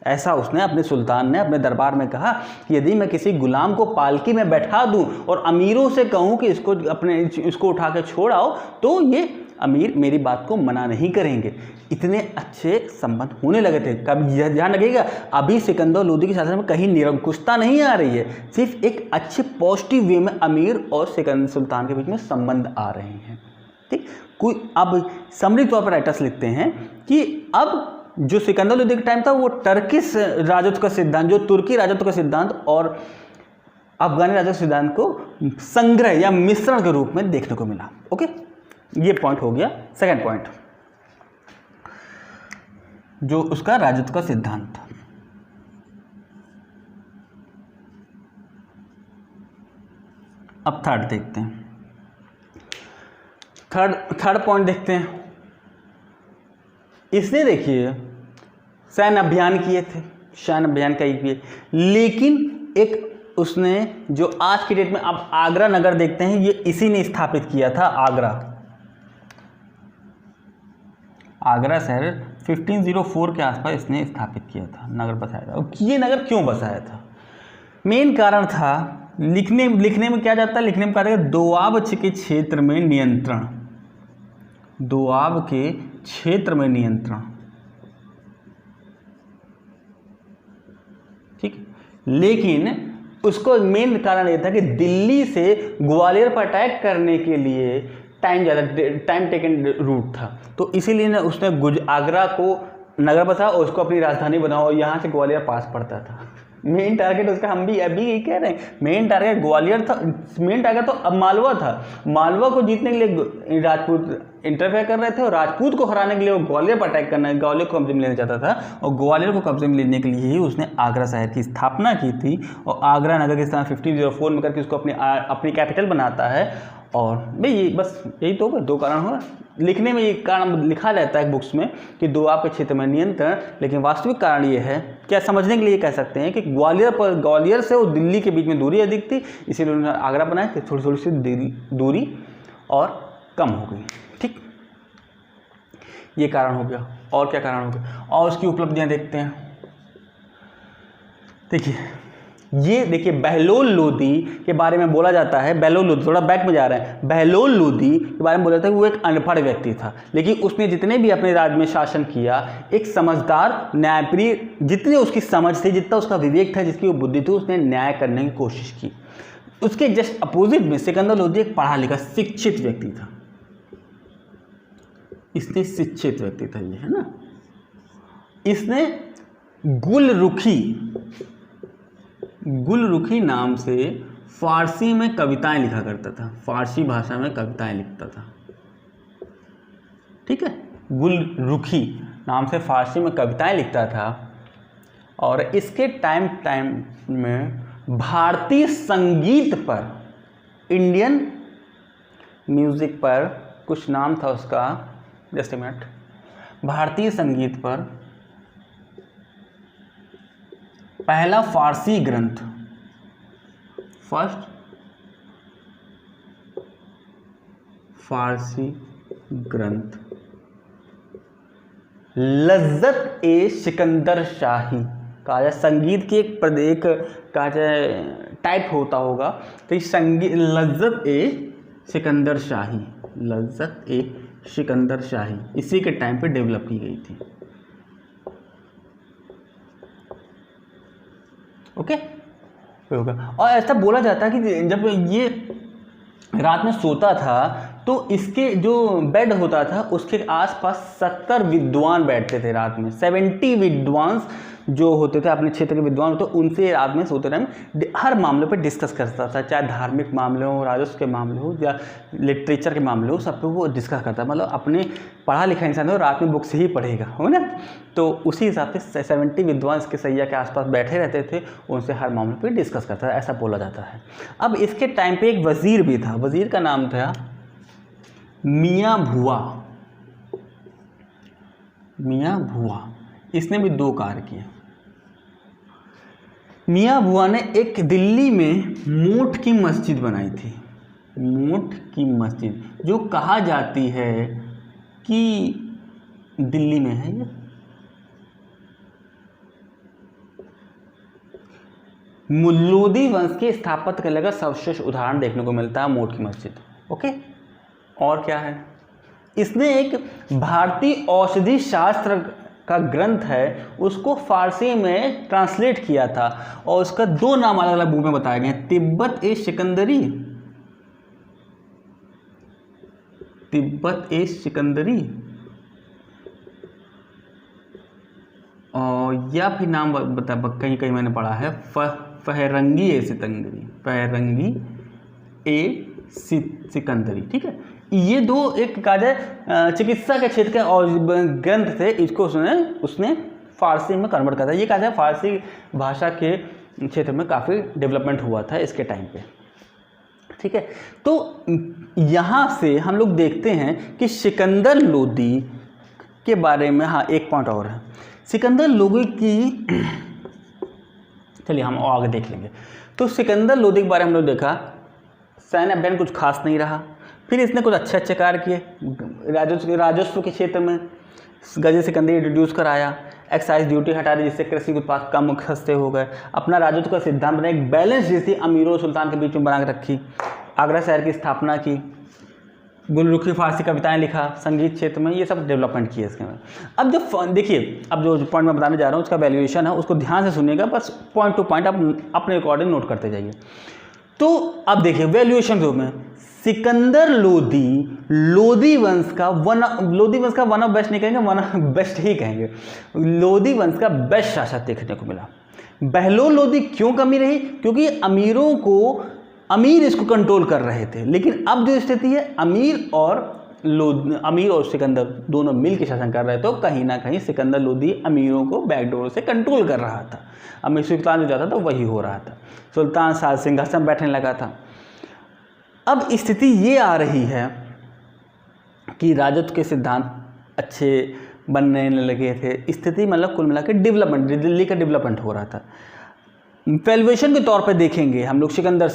ऐसा उसने अपने सुल्तान ने अपने दरबार में कहा कि यदि मैं किसी गुलाम को पालकी में बैठा दूं और अमीरों से कहूं कि इसको उठा के छोड़ आओ, तो ये अमीर मेरी बात को मना नहीं करेंगे। इतने अच्छे संबंध होने लगे थे। कभी ध्यान रखिएगा, अभी सिकंदर लोदी के शासन में कहीं निरंकुशता नहीं आ रही है, सिर्फ एक अच्छे पॉजिटिव वे में अमीर और सिकंदर सुल्तान के बीच में संबंध आ रहे हैं। ठीक, कोई अब समरी तौर पर राइटर्स लिखते हैं कि अब जो सिकंदर लोदी का टाइम था वो टर्किश राजत्व का सिद्धांत, जो तुर्की राजत्व का सिद्धांत और अफगानी राजत्व सिद्धांत को संग्रह या मिश्रण के रूप में देखने को मिला। ओके, ये पॉइंट हो गया। सेकंड पॉइंट जो उसका राजत्व का सिद्धांत था। अब थर्ड देखते हैं, थर्ड पॉइंट देखते हैं। इसने देखिए सैन्य अभियान किए थे, सैन्य अभियान कई किए, लेकिन एक उसने जो आज की डेट में आप आगरा नगर देखते हैं, ये इसी ने स्थापित किया था। आगरा शहर 1504 के आसपास इसने स्थापित किया था, नगर बसाया था। ये नगर क्यों बसाया था? मेन कारण था लिखने में क्या जाता है, लिखने में कहा जाता है दोआब के क्षेत्र में नियंत्रण, दोआब के क्षेत्र में नियंत्रण। ठीक, लेकिन उसको मेन कारण ये था कि दिल्ली से ग्वालियर पर अटैक करने के लिए टाइम टेकन रूट था, तो इसीलिए ना उसने आगरा को नगर बसाया और उसको अपनी राजधानी बनाओ, और यहाँ से ग्वालियर पास पड़ता था। मेन टारगेट उसका, हम भी अभी यही कह रहे हैं, मेन टारगेट ग्वालियर था, मेन टारगेट तो अब मालवा था। मालवा को जीतने के लिए राजपूत इंटरफेयर कर रहे थे और राजपूत को हराने के लिए वो ग्वालियर पर अटैक करना, ग्वालियर को कब्जे में लेना चाहता था, और ग्वालियर को कब्जे में लेने के लिए ही उसने आगरा शहर की स्थापना की थी। और आगरा नगर के स्थान 1504 में करके उसको अपनी कैपिटल बनाता है। और भाई ये बस यही तो दो कारण हुआ। लिखने में ये कारण लिखा रहता है बुक्स में कि दोआब के क्षेत्र में नियंत्रण, लेकिन वास्तविक कारण ये है, क्या समझने के लिए कह सकते हैं कि ग्वालियर से और दिल्ली के बीच में दूरी अधिक थी, इसीलिए उन्होंने आगरा बनाया कि थोड़ी सी दूरी और कम हो गई। ठीक, ये कारण हो गया। और क्या कारण हो गया, और उसकी उपलब्धियां देखते हैं। देखिए बहलोल लोदी के बारे में बोला जाता है, बहलोल लोदी, थोड़ा बैक में जा रहे हैं, बहलोल लोदी के बारे में बोला जाता है कि वो एक अनपढ़ व्यक्ति था, लेकिन उसने जितने भी अपने राज्य में शासन किया, एक समझदार न्यायप्रिय, जितनी उसकी समझ थी, जितना उसका विवेक था, जिसकी वो बुद्धि थी, उसने न्याय करने की कोशिश की। उसके जस्ट अपोजिट में सिकंदर लोदी एक पढ़ा लिखा शिक्षित व्यक्ति था। इसने शिक्षित व्यक्ति था, ये है ना। इसने गुलरुखी नाम से फारसी में कविताएं लिखा करता था, फारसी भाषा में कविताएं लिखता था। ठीक है, गुलरुखी नाम से फारसी में कविताएं लिखता था। और इसके टाइम में भारतीय संगीत पर, इंडियन म्यूजिक पर कुछ नाम था उसका, जस्ट ए मिनट, भारतीय संगीत पर पहला फारसी ग्रंथ, फर्स्ट फारसी ग्रंथ लज्जत ए सिकंदर शाही कहा जाए। संगीत की एक कहा जाए टाइप होता होगा, तो संगीत लज्जत ए सिकंदर शाही, लज्जत ए सिकंदर शाही इसी के टाइम पे डेवलप की गई थी। ओके, होगा। और ऐसा बोला जाता है कि जब ये रात में सोता था तो इसके जो बेड होता था उसके आसपास 70 विद्वान बैठते थे रात में। 70 विद्वान जो होते थे अपने क्षेत्र के विद्वान होते, उनसे रात में सोते टाइम हर मामले पर डिस्कस करता था, चाहे धार्मिक मामले हो, राजस्व के मामले हो या लिटरेचर के मामले हो, सब पे वो डिस्कस करता। मतलब अपने पढ़ा लिखा इंसान हो, रात में बुक से ही पढ़ेगा, हो ना। तो उसी हिसाब से 70 विद्वान इसके सैया के आसपास बैठे रहते थे, उनसे हर मामले पर डिस्कस करता था, ऐसा बोला जाता है। अब इसके टाइम पर एक वज़ीर भी था, वज़ीर का नाम था मियाँ भुआ। मियाँ भुआ, इसने भी 2 कार्य किए। मियाँ भुआ ने एक दिल्ली में मोट की मस्जिद बनाई थी, मोट की मस्जिद, जो कहा जाती है कि दिल्ली में है ये। लोधी वंश के स्थापत्य कला का सर्वश्रेष्ठ उदाहरण देखने को मिलता है मोट की मस्जिद। ओके, और क्या है, इसने एक भारतीय औषधि शास्त्र का ग्रंथ है उसको फारसी में ट्रांसलेट किया था, और उसका 2 नाम अलग अलग बुक में बताए गए हैं, तिब्बत ए सिकंदरी, तिब्बत ए सिकंदरी, और या फिर नाम बता कहीं कहीं मैंने पढ़ा है फहरंगी ए सिकंदरी, फहरंगी ए सिकंदरी। ठीक है, ये 2 एक कहा जाए चिकित्सा के क्षेत्र के और ग्रंथ थे, इसको उसने फारसी में कन्वर्ट करा था। ये कहा जाए फारसी भाषा के क्षेत्र में काफ़ी डेवलपमेंट हुआ था इसके टाइम पे। ठीक है, तो यहाँ से हम लोग देखते हैं कि सिकंदर लोदी के बारे में, हाँ एक पॉइंट और है, सिकंदर लोदी की, चलिए हम आगे देख लेंगे। तो सिकंदर लोदी के बारे में हम लोग देखा, सैन्य अभियान कुछ खास नहीं रहा, फिर इसने कुछ अच्छे कार्य किए, राजस्व के क्षेत्र में गजे सिकंदरी इंट्रोड्यूस कराया, एक्साइज ड्यूटी हटा दी जिससे कृषि उत्पाद कम सस्ते हो गए, अपना राजस्व का सिद्धांत बना, एक बैलेंस जैसी अमीरों सुल्तान के बीच में बना के रखी, आगरा शहर की स्थापना की, गुलरुखी फारसी कविताएं लिखा, संगीत क्षेत्र में ये सब डेवलपमेंट किए इसके में। अब जब देखिए, अब जो पॉइंट मैं बताने जा रहा हूँ उसका वैल्यूएशन है, उसको ध्यान से सुनिएगा, बस पॉइंट टू पॉइंट आप अपने अकॉर्डिंग नोट करते जाइए। तो अब देखिए वैल्यूएशन रूप में सिकंदर लोधी वंश का वन ऑफ बेस्ट नहीं कहेंगे, वन ऑफ बेस्ट ही कहेंगे, लोधी वंश का बेस्ट शासक देखने को मिला। बहलोल लोधी क्यों कमी रही? क्योंकि अमीर इसको कंट्रोल कर रहे थे, लेकिन अब जो स्थिति है अमीर और सिकंदर दोनों मिल के शासन कर रहे थे, तो कहीं ना कहीं सिकंदर लोधी अमीरों को बैकडोर से कंट्रोल कर रहा था। अमीर सुल्तान जो जाता था वही हो रहा था, सुल्तान साथ सिंहासन बैठने लगा था। अब स्थिति ये आ रही है कि राजत्व के सिद्धांत अच्छे बनने लगे थे, स्थिति मतलब कुल मिला के डेवलपमेंट, दिल्ली का डेवलपमेंट हो रहा था। वैल्यूएशन के तौर पर देखेंगे हम लोग सिकंदर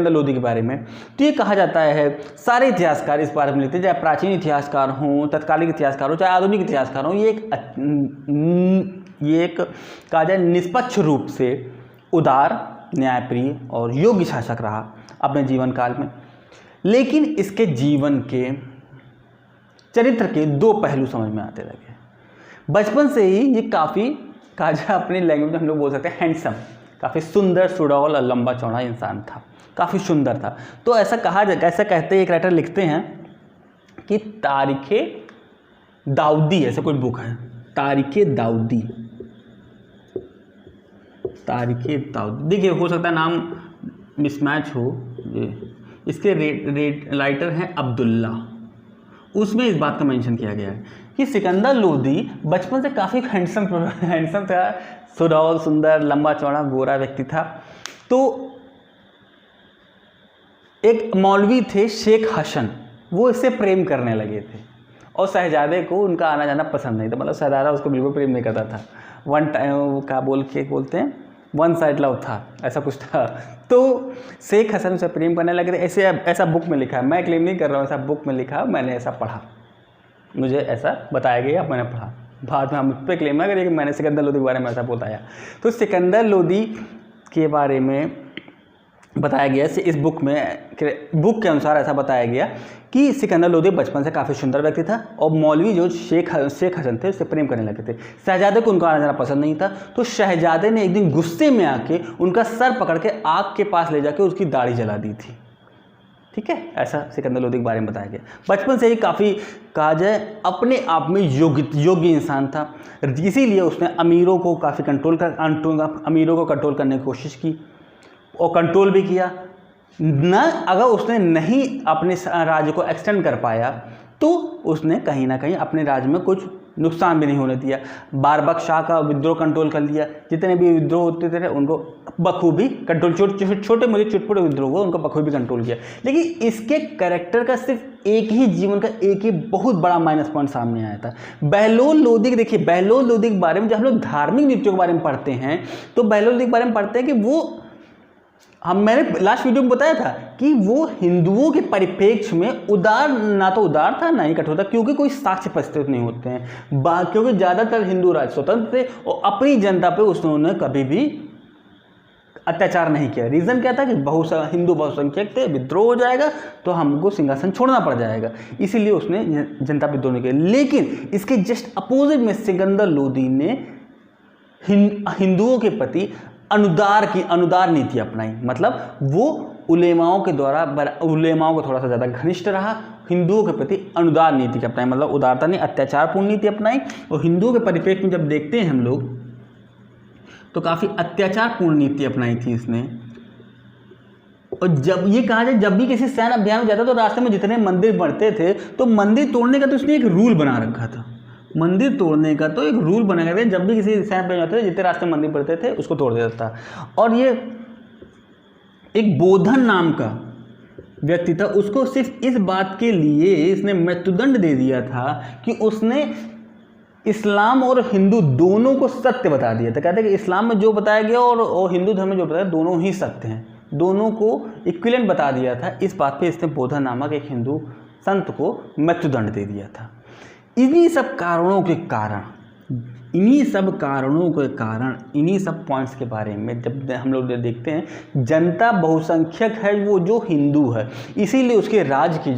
लोधी के बारे में, तो ये कहा जाता है, सारे इतिहासकार इस बारे में लिखते हैं, चाहे प्राचीन इतिहासकार हों, तत्कालीन इतिहासकार हो, चाहे आधुनिक इतिहासकार हों, ये एक कहा जाए निष्पक्ष रूप से उदार, न्यायप्रिय और योग्य शासक रहा अपने जीवन काल में। लेकिन इसके जीवन के चरित्र के 2 पहलू समझ में आते लगे। बचपन से ही ये काफ़ी कहा जाए अपनी लैंग्वेज में हम लोग बोल सकते हैं हैंडसम, काफ़ी सुंदर, सुडौल और लंबा चौड़ा इंसान था, काफ़ी सुंदर था। तो ऐसा कहते एक राइटर लिखते हैं कि तारीखे दाऊदी, ऐसा कोई बुक है, तारीखे दाऊदी। देखिए हो सकता है नाम मिसमैच हो, इसके राइटर हैं अब्दुल्ला, उसमें इस बात का मेंशन किया गया है कि सिकंदर लोधी बचपन से काफ़ी हैंडसम था, सुडौल, सुंदर, लंबा चौड़ा, गोरा व्यक्ति था। तो एक मौलवी थे शेख हसन, वो इससे प्रेम करने लगे थे, और शहजादे को उनका आना जाना पसंद नहीं था, मतलब शहजादा उसको बिल्कुल प्रेम नहीं करता था। वन टाइम क्या बोलते हैं, वन साइड लव था, ऐसा कुछ था। तो शेख हसन से प्रेम करने लगे थे, ऐसा बुक में लिखा है, मैं क्लेम नहीं कर रहा हूँ, ऐसा बुक में लिखा, मैंने ऐसा पढ़ा, मुझे ऐसा बताया गया, मैंने पढ़ा, बाद में हम उस पर क्लेम ना करिए कि मैंने सिकंदर लोधी के बारे में ऐसा बताया। तो सिकंदर लोधी के बारे में बताया गया इस बुक के अनुसार ऐसा बताया गया कि सिकंदर लोधी बचपन से काफ़ी सुंदर व्यक्ति था, और मौलवी जो शेख हसन थे उससे प्रेम करने लगे थे। शहजादे को उनका आना जाना पसंद नहीं था, तो शहजादे ने एक दिन गुस्से में आके उनका सर पकड़ के आग के पास ले जाके उसकी दाढ़ी जला दी थी। ठीक है, ऐसा सिकंदर लोदी के बारे में बताया गया। बचपन से ही काफ़ी कहा जाए अपने आप में योग्य इंसान था, इसीलिए उसने अमीरों को काफ़ी अमीरों को कंट्रोल करने की कोशिश की और कंट्रोल भी किया। न अगर उसने नहीं अपने राज्य को एक्सटेंड कर पाया तो उसने कहीं ना कहीं अपने राज्य में कुछ नुकसान भी नहीं होने दिया। बारबक शाह का विद्रोह कंट्रोल कर लिया, जितने भी विद्रोह होते थे उनको बखूबी कंट्रोल, छोटे मोटे चुटपुटे विद्रोह हुए उनको बखूबी कंट्रोल किया। लेकिन इसके कैरेक्टर का सिर्फ एक ही जीवन का एक ही बहुत बड़ा माइनस पॉइंट सामने आया था। बहलोल लोदी, देखिए बहलोल लोदी के बारे में जब हम लोग धार्मिक नीतियों के बारे में पढ़ते हैं तो बहलोल लोदी के बारे में पढ़ते हैं कि वो मैंने लास्ट वीडियो में बताया था कि वो हिंदुओं के परिप्रेक्ष्य में ना तो उदार था ना ही कठोर था, क्योंकि कोई साक्ष्य प्रस्तुत नहीं होते हैं, क्योंकि ज़्यादातर हिंदू राज्य स्वतंत्र थे और अपनी जनता पे उन्होंने कभी भी अत्याचार नहीं किया। रीज़न क्या था कि हिंदू बहुसंख्यक थे, विद्रोह हो जाएगा तो हमको सिंहासन छोड़ना पड़ जाएगा, इसीलिए उसने जनता पे विद्रोह नहीं किया। लेकिन इसके जस्ट अपोजिट में सिकंदर लोदी ने हिंदुओं के प्रति अनुदार नीति अपनाई। मतलब वो उलेमाओं के द्वारा उलेमाओं को थोड़ा सा ज़्यादा घनिष्ठ रहा, हिंदुओं के प्रति अनुदार नीति अपनाई, मतलब उदारता नहीं अत्याचारपूर्ण नीति अपनाई। और हिंदुओं के परिप्रेक्ष्य में जब देखते हैं हम लोग तो काफ़ी अत्याचारपूर्ण नीति अपनाई थी इसने। और जब ये कहा जाए जब भी किसी सैन्य अभियान में जाता तो रास्ते में जितने मंदिर बढ़ते थे तो मंदिर तोड़ने का तो उसने एक रूल बना रखा था, मंदिर तोड़ने का तो एक रूल बना करके जब भी किसी सैन्य पे जाते थे जितने रास्ते मंदिर पड़ते थे उसको तोड़ देता था। और ये एक बोधन नाम का व्यक्ति था, उसको सिर्फ इस बात के लिए इसने मृत्युदंड दे दिया था कि उसने इस्लाम और हिंदू दोनों को सत्य बता दिया था। कहते हैं कि इस्लाम में जो बताया गया और हिंदू धर्म में जो बताया दोनों ही सत्य हैं, दोनों को इक्विवेलेंट बता दिया था। इस बात पे इसने बोधन नामक एक हिंदू संत को मृत्युदंड दे दिया था। इन्हीं सब कारणों के कारण इन्हीं सब पॉइंट्स के बारे में जब हम लोग देखते हैं, जनता बहुसंख्यक है वो जो हिंदू है, इसीलिए उसके राज्य की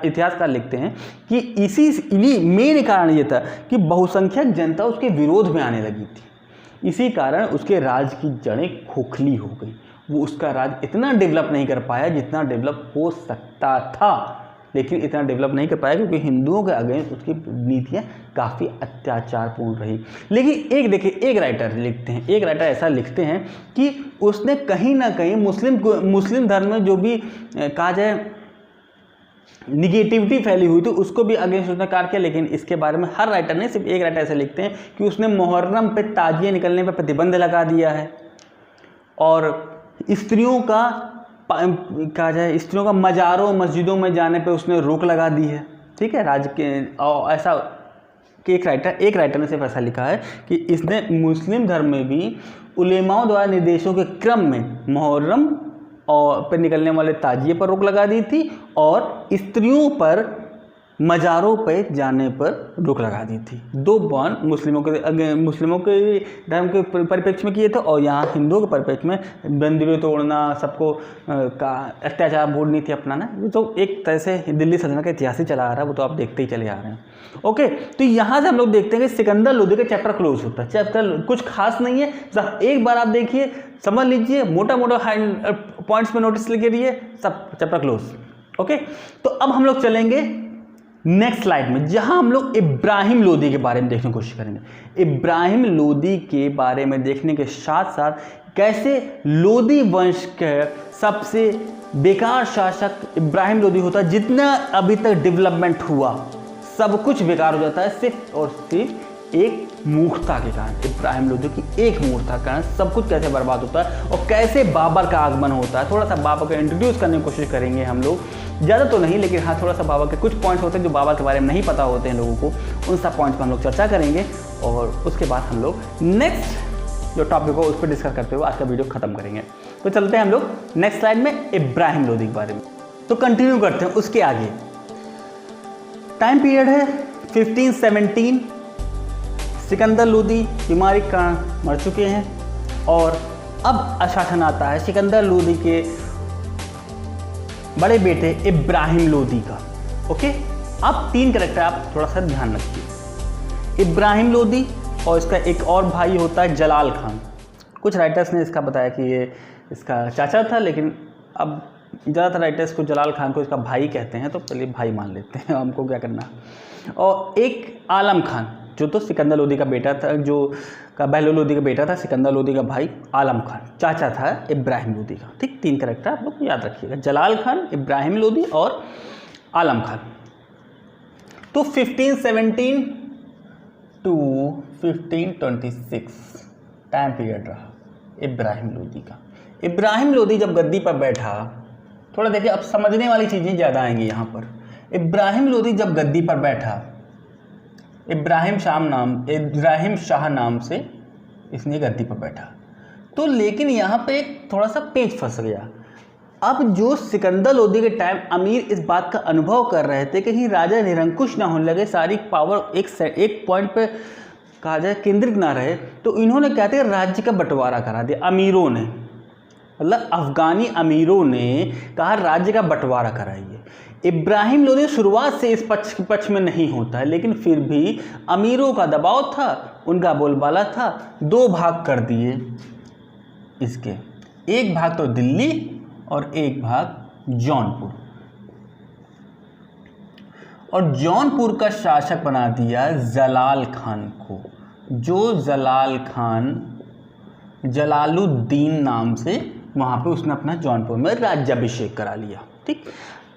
इतिहासकार लिखते हैं कि इन्हीं मेन कारण ये था कि बहुसंख्यक जनता उसके विरोध में आने लगी थी। इसी कारण उसके राज्य की जड़ें खोखली हो गई, वो उसका राज्य इतना डेवलप नहीं कर पाया जितना डेवलप हो सकता था, लेकिन इतना डेवलप नहीं कर पाया क्योंकि हिंदुओं के अगेंस्ट उसकी नीतियाँ काफ़ी अत्याचारपूर्ण रही। लेकिन एक राइटर ऐसा लिखते हैं कि उसने कहीं ना कहीं मुस्लिम धर्म में जो भी कहा जाए निगेटिविटी फैली हुई थी उसको भी अगेंस्ट उसने कार्य किया। लेकिन इसके बारे में हर राइटर नहीं, सिर्फ एक राइटर ऐसे लिखते हैं कि उसने मुहर्रम पे ताजिए निकलने पर प्रतिबंध लगा दिया है और स्त्रियों का मज़ारों मस्जिदों में जाने पे उसने रोक लगा दी है। ठीक है, राज्य के और ऐसा कि एक राइटर ने सिर्फ ऐसा लिखा है कि इसने मुस्लिम धर्म में भी उलेमाओं द्वारा निर्देशों के क्रम में मुहर्रम और पर निकलने वाले ताजिए पर रोक लगा दी थी और स्त्रियों पर मज़ारों पे जाने पर रोक लगा दी थी। दो बॉन्ड मुस्लिमों के धर्म के परिप्रेक्ष्य में किए थे और यहाँ हिंदुओं के परिप्रेक्ष्य में मंदिरों तोड़ना, सबको का अत्याचार बोर्ड नीति अपनाना, तो एक तरह से दिल्ली सल्तनत का इतिहास ही चला आ रहा है, वो तो आप देखते ही चले आ रहे हैं। ओके, तो यहाँ से हम लोग देखते हैं कि सिकंदर लोदी का चैप्टर क्लोज होता है। चैप्टर कुछ खास नहीं है, एक बार आप देखिए, समझ लीजिए, मोटा पॉइंट्स में नोटिस लेके रहिए, सब चैप्टर क्लोज। ओके, तो अब हम लोग चलेंगे नेक्स्ट स्लाइड में, जहां हम लोग इब्राहिम लोदी के बारे में देखने की कोशिश करेंगे। इब्राहिम लोदी के बारे में देखने के साथ साथ कैसे लोदी वंश के सबसे बेकार शासक इब्राहिम लोदी होता है, जितना अभी तक डेवलपमेंट हुआ सब कुछ बेकार हो जाता है सिर्फ और सिर्फ एक मूर्खता के कारण। इब्राहिम लोदी की एक मूर्खता के कारण सब कुछ कैसे बर्बाद होता है और कैसे बाबर का आगमन होता है। थोड़ा सा बाबर को इंट्रोड्यूस करने की कोशिश करेंगे हम लोग, ज़्यादा तो नहीं, लेकिन हाँ थोड़ा सा बाबर के कुछ पॉइंट्स होते हैं जो बाबर के बारे में नहीं पता होते हैं लोगों को, उन सब पॉइंट्स पर हम लोग चर्चा करेंगे और उसके बाद हम लोग नेक्स्ट जो टॉपिक हो उस पर डिस्कस करते हुए आज का वीडियो खत्म करेंगे। तो चलते हैं हम लोग नेक्स्ट स्लाइड में इब्राहिम लोदी के बारे में। तो कंटिन्यू करते हैं उसके आगे। टाइम पीरियड है 1517। सिकंदर लोदी बीमारी का मर चुके हैं और अब अशासन आता है सिकंदर लोदी के बड़े बेटे इब्राहिम लोदी का। ओके, अब तीन कैरेक्टर आप थोड़ा सा ध्यान रखिए, इब्राहिम लोदी और इसका एक और भाई होता है जलाल खान। कुछ राइटर्स ने इसका बताया कि ये इसका चाचा था, लेकिन अब ज़्यादातर राइटर्स को जलाल खान को इसका भाई कहते हैं, तो चलिए भाई मान लेते हैं, हमको क्या करना। और एक आलम खान जो तो सिकंदर लोदी का बेटा था, जो का बहलोल लोदी का बेटा था, सिकंदर लोदी का भाई आलम खान चाचा था इब्राहिम लोदी का। ठीक, 3 कैरेक्टर आप लोग याद रखिएगा, जलाल खान, इब्राहिम लोदी और आलम खान। तो 1517 टू 1526 टाइम पीरियड रहा इब्राहिम लोदी का। इब्राहिम लोदी जब गद्दी पर बैठा, थोड़ा देखिए अब समझने वाली चीज़ें ज़्यादा आएंगी यहाँ पर। इब्राहिम लोदी जब गद्दी पर बैठा, इब्राहिम शाह नाम से इसने गद्दी पर बैठा, तो लेकिन यहाँ पे एक थोड़ा सा पेच फंस गया। अब जो सिकंदर लोदी के टाइम अमीर इस बात का अनुभव कर रहे थे कि राजा निरंकुश ना होने लगे, सारी पावर एक पॉइंट पे कहा जाए केंद्रित ना रहे, तो इन्होंने क्या थे राज्य का बंटवारा करा दिया। अमीरों ने, मतलब अफगानी अमीरों ने कहा राज्य का बंटवारा कराइए। इब्राहिम लोदी शुरुआत से इस पक्ष में नहीं होता है, लेकिन फिर भी अमीरों का दबाव था, उनका बोलबाला था। 2 भाग कर दिए इसके, एक भाग तो दिल्ली और एक भाग जौनपुर, और जौनपुर का शासक बना दिया जलाल खान को, जो जलाल खान जलालुद्दीन नाम से वहाँ पे उसने अपना जौनपुर में राज्याभिषेक करा लिया। ठीक,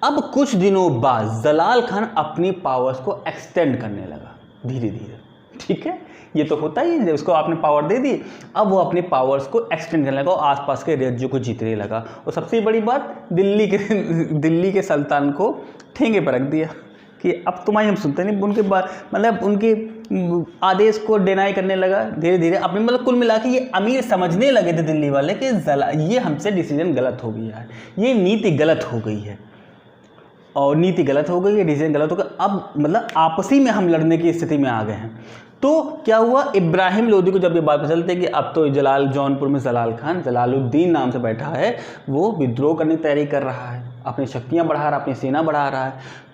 अब कुछ दिनों बाद जलाल खान अपनी पावर्स को एक्सटेंड करने लगा धीरे धीरे। ठीक है, ये तो होता ही है, उसको आपने पावर दे दी, अब वो अपने पावर्स को एक्सटेंड करने लगा और आसपास के राज्यों को जीतने लगा। और सबसे बड़ी बात, दिल्ली के सुल्तान को ठेंगे पर रख दिया कि अब तुम्हारी हम सुनते नहीं, उनके बाद मतलब उनके आदेश को डिनाई करने लगा धीरे धीरे अपने। मतलब कुल मिला के ये अमीर समझने लगे थे दिल्ली वाले कि ये हमसे डिसीजन गलत हो गया है, ये नीति गलत हो गई है, और नीति गलत हो गई है, डिसीजन गलत हो गया, अब मतलब आपसी में हम लड़ने की स्थिति में आ गए हैं। तो क्या हुआ, इब्राहिम लोदी को जब ये बात पता चलती है कि अब तो जौनपुर में जलाल खान जलालुद्दीन नाम से बैठा है, वो विद्रोह करने की तैयारी कर रहा है, अपनी शक्तियाँ बढ़ा रहा है, अपनी सेना बढ़ा रहा है,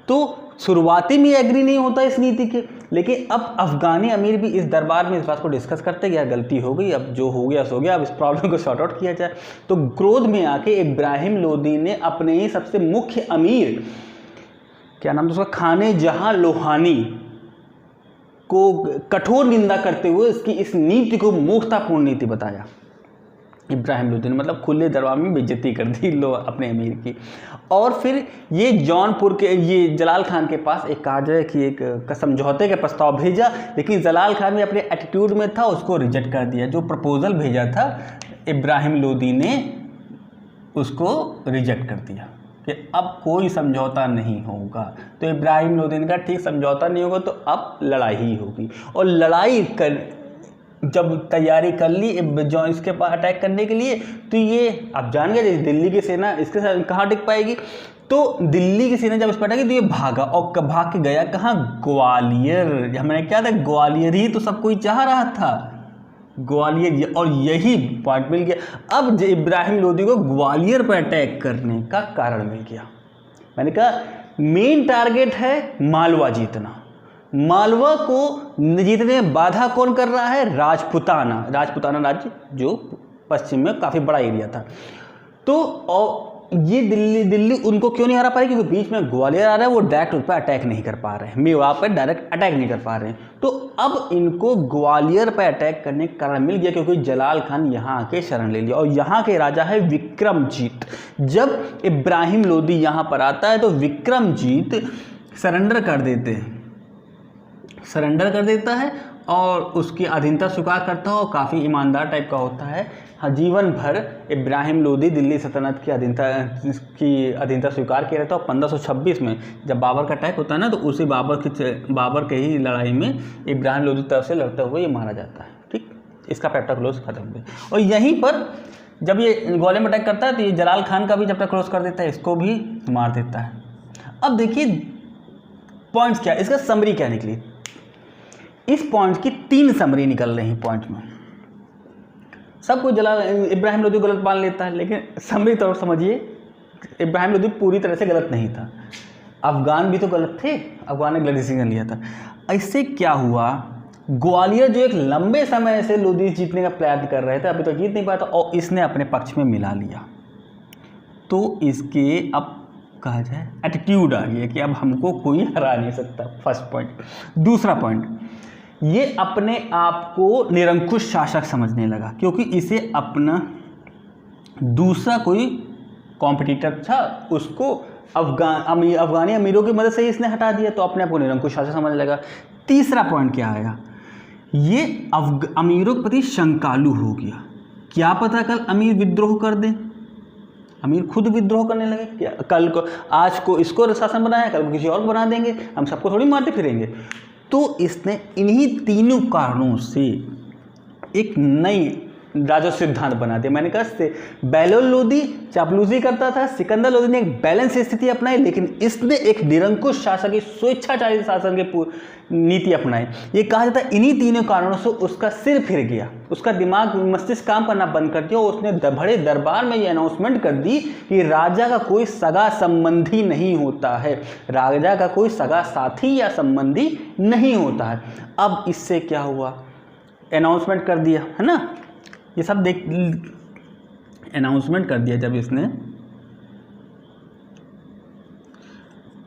तो शुरुआती में एग्री नहीं होता इस नीति के। लेकिन अब अफगानी अमीर भी इस दरबार में इस बात को डिस्कस करते कि यार गलती हो गई, अब जो हो गया सो गया, अब इस प्रॉब्लम को सॉर्ट आउट किया जाए। तो क्रोध में आके इब्राहिम लोदी ने अपने ही सबसे मुख्य अमीर, क्या नाम था उसका, खाने जहां लोहानी को कठोर निंदा करते हुए इसकी इस नीति को मूर्खतापूर्ण नीति बताया। इब्राहिम लोदी ने मतलब खुले दरबार में बेइज्जती कर दी अपने अमीर की। और फिर ये जौनपुर के ये जलाल खान के पास एक कहा जाए कि एक समझौते का प्रस्ताव भेजा, लेकिन जलाल खान भी अपने एटीट्यूड में था, उसको रिजेक्ट कर दिया। जो प्रपोजल भेजा था इब्राहिम लोदी ने उसको रिजेक्ट कर दिया कि अब कोई समझौता नहीं होगा। तो इब्राहिम लोदी ने कहा ठीक, समझौता नहीं होगा तो अब लड़ाई ही होगी। और लड़ाई कर जब तैयारी कर ली जो इसके पास अटैक करने के लिए, तो ये आप जान गए दिल्ली की सेना इसके साथ कहाँ टिक पाएगी। तो दिल्ली की सेना जब इस पर अटैकी तो ये भागा, और भाग के गया कहाँ, ग्वालियर। हमने क्या था, ग्वालियर ही तो सब कोई चाह रहा था, ग्वालियर, और यही पॉइंट मिल गया। अब इब्राहिम लोदी को ग्वालियर पर अटैक करने का कारण मिल गया। मैंने कहा मेन टारगेट है मालवा जीतना, मालवा को जीतने में बाधा कौन कर रहा है, राजपूताना राज्य जो पश्चिम में काफ़ी बड़ा एरिया था। तो और ये दिल्ली उनको क्यों नहीं हरा पा रही, क्योंकि बीच में ग्वालियर आ रहा है, वो डायरेक्ट उस पर अटैक नहीं कर पा रहे हैं, मेवाड़ पर डायरेक्ट अटैक नहीं कर पा रहे हैं। तो अब इनको ग्वालियर पर अटैक करने का कारण मिल गया, क्योंकि जलाल खान यहाँ आके शरण ले लिया, और यहाँ के राजा है विक्रमजीत। जब इब्राहिम लोदी यहाँ पर आता है तो विक्रमजीत सरेंडर कर देता है और उसकी अधीनता स्वीकार करता है, और काफ़ी ईमानदार टाइप का होता है। हाँ, जीवन भर इब्राहिम लोदी दिल्ली सल्तनत की अधीनता स्वीकार किया रहता है। और 1526 में जब बाबर का अटैक होता है ना, तो उसी बाबर के ही लड़ाई में इब्राहिम लोदी तरफ से लड़ते हुए ये मारा जाता है। ठीक, इसका चैप्टर क्लोज खत्म हुआ। और यहीं पर जब ये ग्वालियर में अटैक करता है तो ये जलाल खान का भी चैप्टर क्लोज कर देता है, इसको भी मार देता है। अब देखिए पॉइंट्स क्या, इसका समरी क्या निकली। इस पॉइंट की 3 समरी निकल रही हैं पॉइंट में। सब कोई इब्राहिम लोदी गलत मान लेता है, लेकिन समरी तौर समझिए इब्राहिम लोदी पूरी तरह से गलत नहीं था। अफगान भी तो गलत थे, अफगान ने गलत डिसीजन लिया था। इससे क्या हुआ, ग्वालियर जो एक लंबे समय से लोदी जीतने का प्रयास कर रहे थे, अभी तो जीत नहीं पाया था, और इसने अपने पक्ष में मिला लिया। तो इसके अब कहा जाए एटीट्यूड आ गया कि अब हमको कोई हरा नहीं सकता, फर्स्ट पॉइंट। दूसरा पॉइंट, ये अपने आप को निरंकुश शासक समझने लगा, क्योंकि इसे अपना दूसरा कोई कॉम्पिटिटर था उसको अफगानी अमीरों की मदद से इसने हटा दिया, तो अपने आप को निरंकुश शासक समझने लगा। तीसरा पॉइंट क्या आया, ये अमीरों के प्रति शंकालु हो गया। क्या पता कल अमीर विद्रोह कर दें, अमीर खुद विद्रोह करने लगे, क्या कल को आज को इसको शासन बनाया, कल को किसी और को बना देंगे, हम सबको थोड़ी मारते फिरेंगे। तो इसने इन्हीं तीनों कारणों से एक नई राजस्व सिद्धांत बना दिया। मैंने कहा से बेलोल लोदी चापलूसी करता था, सिकंदर लोदी ने एक बैलेंस स्थिति अपनाई, लेकिन इसने एक निरंकुश शासक की स्वेच्छाचारी शासन की नीति अपनाई। ये कहा जाता है इन्हीं तीनों कारणों से उसका सिर फिर गया, उसका दिमाग मस्तिष्क काम करना बंद कर दिया। उसने बड़े दरबार में ये अनाउंसमेंट कर दी कि राजा का कोई सगा संबंधी नहीं होता है, राजा का कोई सगा साथी या संबंधी नहीं होता है। अब इससे क्या हुआ, अनाउंसमेंट कर दिया है ना, ये सब देख अनाउंसमेंट कर दिया जब इसने।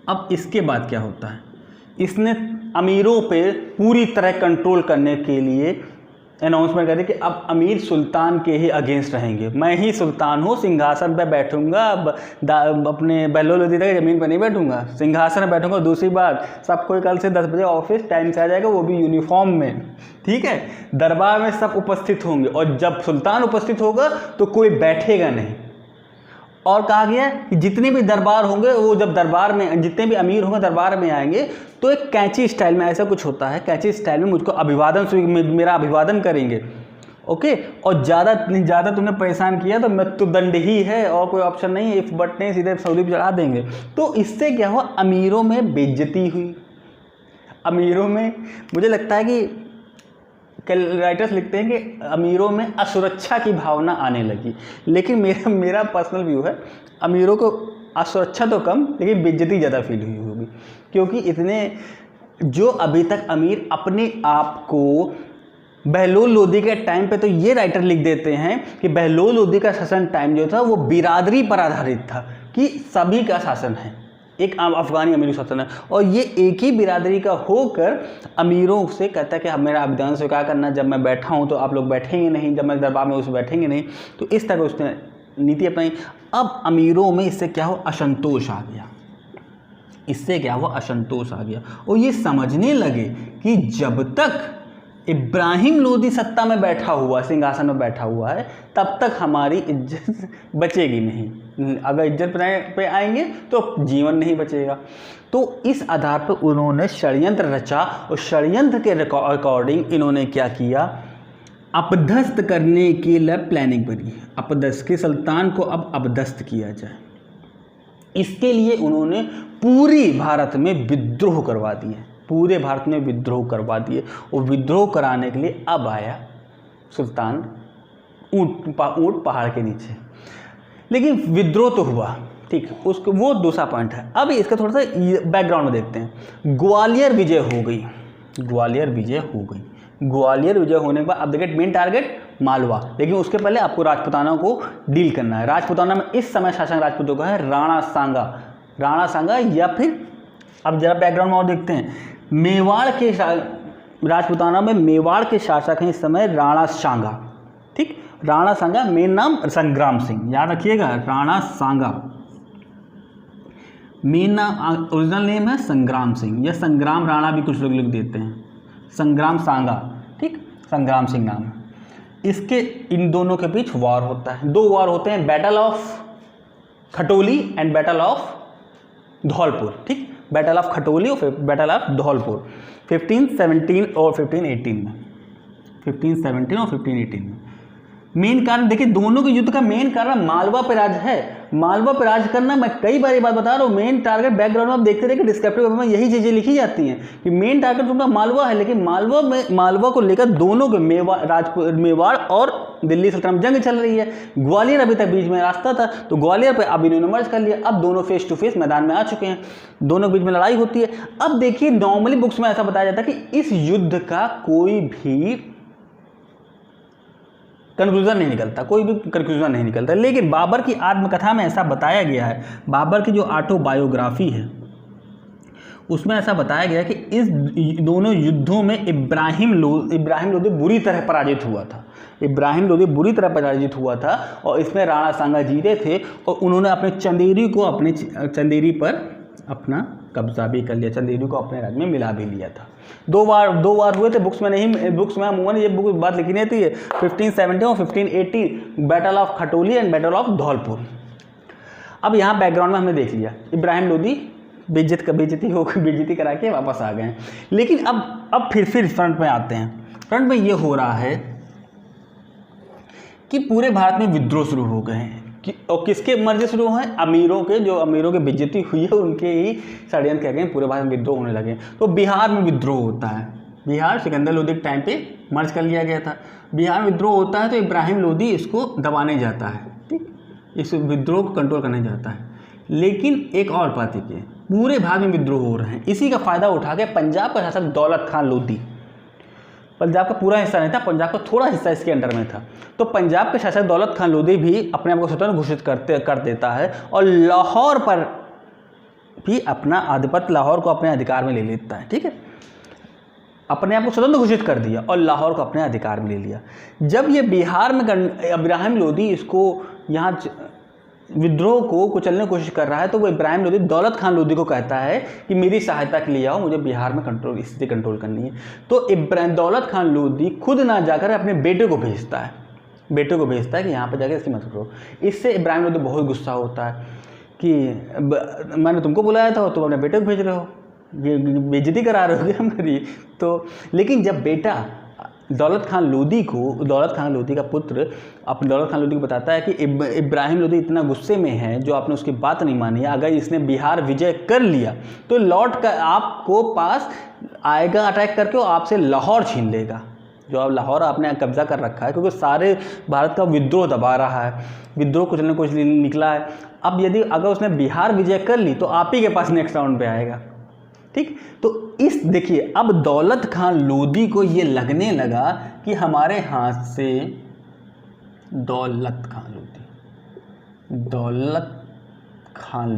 अब इसके बाद क्या होता है, इसने अमीरों पे पूरी तरह कंट्रोल करने के लिए अनाउंसमेंट कर दी कि अब अमीर सुल्तान के ही अगेंस्ट रहेंगे, मैं ही सुल्तान हूँ, सिंहासन पे बैठूंगा, अब अपने बेलोल लोदी की ज़मीन पर नहीं बैठूंगा, सिंहासन में बैठूंगा। दूसरी बात, सब कोई कल से 10 बजे ऑफिस टाइम से आ जाएगा, वो भी यूनिफॉर्म में, ठीक है। दरबार में सब उपस्थित होंगे और जब सुल्तान उपस्थित होगा तो कोई बैठेगा नहीं। और कहा गया कि जितने भी दरबार होंगे वो जब दरबार में जितने भी अमीर होंगे दरबार में आएंगे तो एक कैंची स्टाइल में, ऐसा कुछ होता है, कैंची स्टाइल में मुझको मेरा अभिवादन करेंगे, ओके। और ज़्यादा तुमने परेशान किया तो मृत्युदंड ही है, और कोई ऑप्शन नहीं है, इफ बट नहीं, सीधे सऊदी पे चढ़ा देंगे। तो इससे क्या हुआ, अमीरों में बेइज्जती हुई। अमीरों में मुझे लगता है कि राइटर्स लिखते हैं कि अमीरों में असुरक्षा की भावना आने लगी। लेकिन मेरा पर्सनल व्यू है, अमीरों को असुरक्षा तो कम लेकिन बेइज्जती ज़्यादा फील हुई होगी, क्योंकि इतने जो अभी तक अमीर अपने आप को बेलोल लोदी के टाइम पे, तो ये राइटर लिख देते हैं कि बेलोल लोदी का शासन टाइम जो था वो बिरादरी पर आधारित था, कि सभी का शासन है, एक अफगानी अमीर शासन है, और ये एक ही बिरादरी का होकर अमीरों से कहता है कि मेरा अभिधान स्वीकार करना, जब मैं बैठा हूँ तो आप लोग बैठेंगे नहीं, जब मैं दरबार में उस बैठेंगे नहीं। तो इस तरह उसने नीति अपनाई। अब अमीरों में इससे क्या हो, असंतोष आ गया, इससे क्या हुआ, असंतोष आ गया, और ये समझने लगे कि जब तक इब्राहिम लोदी सत्ता में बैठा हुआ, सिंहासन में बैठा हुआ है, तब तक हमारी इज्जत बचेगी नहीं, अगर इज्जत पे आएंगे तो जीवन नहीं बचेगा। तो इस आधार पर उन्होंने षड्यंत्र रचा, और षड्यंत्र के अकॉर्डिंग इन्होंने क्या किया, अपदस्थ करने के लिए प्लानिंग बनी। अपदस्थ के सुल्तान को अब अपदस्थ किया जाए, इसके लिए उन्होंने पूरी भारत में विद्रोह करवा दिए, पूरे भारत में विद्रोह करवा दिए। और विद्रोह कराने के लिए अब आया सुल्तान ऊँट पहाड़ के नीचे। लेकिन विद्रोह तो हुआ, ठीक, उसको वो दूसरा पॉइंट है। अब इसका थोड़ा सा बैकग्राउंड में देखते हैं। ग्वालियर विजय हो गई, ग्वालियर विजय हो गई। ग्वालियर विजय होने के बाद अब देखिए मेन टारगेट मालवा, लेकिन उसके पहले आपको राजपूताना को डील करना है। राजपूताना में इस समय शासक राजपूतों का है राणा सांगा, राणा सांगा, या फिर अब जरा बैकग्राउंड में और देखते हैं, मेवाड़ के राजपूताना में मेवाड़ के शासक हैं इस समय राणा सांगा, ठीक। राणा सांगा, मेन नाम संग्राम सिंह, याद रखिएगा, राणा सांगा मेन नाम, ओरिजिनल नेम है संग्राम सिंह, या संग्राम राणा भी कुछ लोग लिख देते हैं, संग्राम सांगा, ठीक, संग्राम सिंह नाम है इसके। इन दोनों के बीच वार होता है, दो वार होते हैं, battle of Khatoli and battle of Dholpur, ठीक, बैटल ऑफ खटोली और बैटल ऑफ धौलपुर 1517 और 1518 में, 1517 और 1518 में। मेन कारण देखिए, दोनों के युद्ध का मेन कारण मालवा पे राज है, मालवा पे राज करना। मैं कई बार ये बात बता रहा हूँ, मेन टारगेट बैकग्राउंड में आप देखते रहे कि डिस्क्रिप्टिव पेपर में यही चीज़ें लिखी जाती हैं कि मेन टारगेट उनका मालवा है। लेकिन मालवा को लेकर दोनों के मेवाड़ और दिल्ली सल्तनत जंग चल रही है। ग्वालियर अभी तक बीच में रास्ता था, तो ग्वालियर पे अब इन्होंने मर्ज कर लिया। अब दोनों फेस टू फेस मैदान में आ चुके हैं, दोनों के बीच में लड़ाई होती है। अब देखिए, नॉर्मली बुक्स में ऐसा बताया जाता है कि इस युद्ध का कोई भी कंक्लूजन नहीं निकलता, कोई भी कंक्लूजन नहीं निकलता। लेकिन बाबर की आत्मकथा में ऐसा बताया गया है, बाबर की जो ऑटोबायोग्राफी है उसमें ऐसा बताया गया है कि इस दोनों युद्धों में इब्राहिम लोदी बुरी तरह पराजित हुआ था। इब्राहिम लोदी बुरी तरह पराजित हुआ था और इसमें राणा सांगा जीते थे और उन्होंने अपने चंदेरी पर अपना कब्जा भी कर लिया, चंदेरी को अपने राज्य में मिला भी लिया था। दो बार हुए थे, बुक्स में अमूमन ये बुक बात लिखी नहीं थी। 1570 और 1580 battle of Khatoli and battle of Dholpur. अब यहाँ बैकग्राउंड में हमने देख लिया, इब्राहिम लोदी बेइज्जती करा के वापस आ गए हैं। लेकिन अब फिर फ्रंट में आते हैं। फ्रंट में ये हो रहा है कि पूरे भारत में विद्रोह शुरू हो गए हैं और किसके मर्जी शुरू हुए हैं? अमीरों के बेइज्जती हुई है उनके ही षड्यंत्र कह गए, पूरे भारत में विद्रोह होने लगे। तो बिहार में विद्रोह होता है। बिहार सिकंदर लोदी के टाइम पे मर्ज कर लिया गया था। बिहार में विद्रोह होता है तो इब्राहिम लोदी इसको दबाने जाता है, ठीक, इस विद्रोह को कंट्रोल करने जाता है। लेकिन एक और बात है कि पूरे भारत में विद्रोह हो रहे हैं। इसी का फ़ायदा उठा के पंजाब का शासक दौलत खान लोदी, पंजाब का पूरा हिस्सा नहीं था, पंजाब का थोड़ा हिस्सा इसके अंडर में था, तो पंजाब के शासक दौलत खान लोदी भी अपने आप को स्वतंत्र घोषित कर देता है और लाहौर पर भी अपना आधिपत्य, लाहौर को अपने अधिकार में ले लेता है। ठीक है, अपने आप को स्वतंत्र घोषित कर दिया और लाहौर को अपने अधिकार में ले लिया। जब ये बिहार में इब्राहिम लोदी इसको यहाँ विद्रोह को कुचलने की कोशिश कर रहा है, तो वो इब्राहिम लोदी दौलत खान लोदी को कहता है कि मेरी सहायता के लिए आओ, मुझे बिहार में स्थिति कंट्रोल करनी है। तो दौलत खान लोदी खुद ना जाकर अपने बेटे को भेजता है कि यहाँ पर जाकर इसकी मदद करो। इससे इब्राहिम लोदी बहुत गुस्सा होता है कि मैंने तुमको बुलाया था और तुम अपने बेटे को भेज रहे हो, ये बेइज्जती करा रहे हो मेरी। तो लेकिन जब बेटा दौलत खान लोदी का पुत्र अपने दौलत खान लोदी को बताता है कि इब्राहिम लोदी इतना गुस्से में है, जो आपने उसकी बात नहीं मानी, अगर इसने बिहार विजय कर लिया तो लौट कर आपको पास आएगा अटैक करके और आपसे लाहौर छीन लेगा, जो अब लाहौर आपने कब्जा कर रखा है, क्योंकि सारे भारत का विद्रोह दबा रहा है, विद्रोह कुछ न कुछ निकला है। अब यदि अगर उसने बिहार विजय कर ली तो आप ही के पास नेक्स्ट राउंड पे आएगा। ठीक, तो इस देखिए अब दौलत खान लोदी को ये लगने लगा कि हमारे हाथ से दौलत खान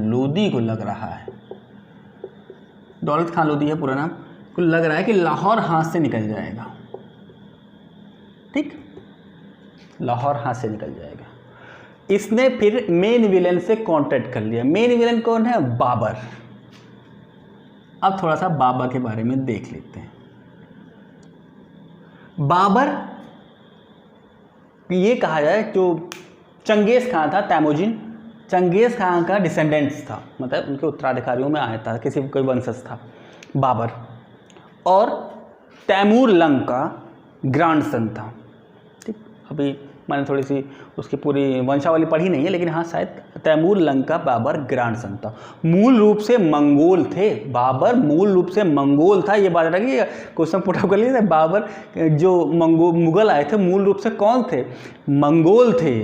लोदी को लग रहा है, दौलत खान लोदी है पूरा नाम, को लग रहा है कि लाहौर हाथ से निकल जाएगा। ठीक, लाहौर हाथ से निकल जाएगा। इसने फिर मेन विलेन से कॉन्टैक्ट कर लिया। मेन विलेन कौन है? बाबर। अब थोड़ा सा बाबर के बारे में देख लेते हैं। बाबर ये कहा जाए जो चंगेज़ खान था, तैमूजिन चंगेज़ खान का डिसेंडेंट्स था, मतलब उनके उत्तराधिकारियों में आया था, किसी कोई वंशज था बाबर, और तैमूर लंग का ग्रैंडसन था। ठीक, अभी मैंने थोड़ी सी उसकी पूरी वंशावली पढ़ी नहीं है, लेकिन हाँ शायद तैमूर लंग का बाबर ग्रैंडसन था। मूल रूप से मंगोल थे, बाबर मूल रूप से मंगोल था। ये बात रखिए, क्वेश्चन पुट अप कर लीजिए, बाबर जो मुगल आए थे मूल रूप से कौन थे? मंगोल थे,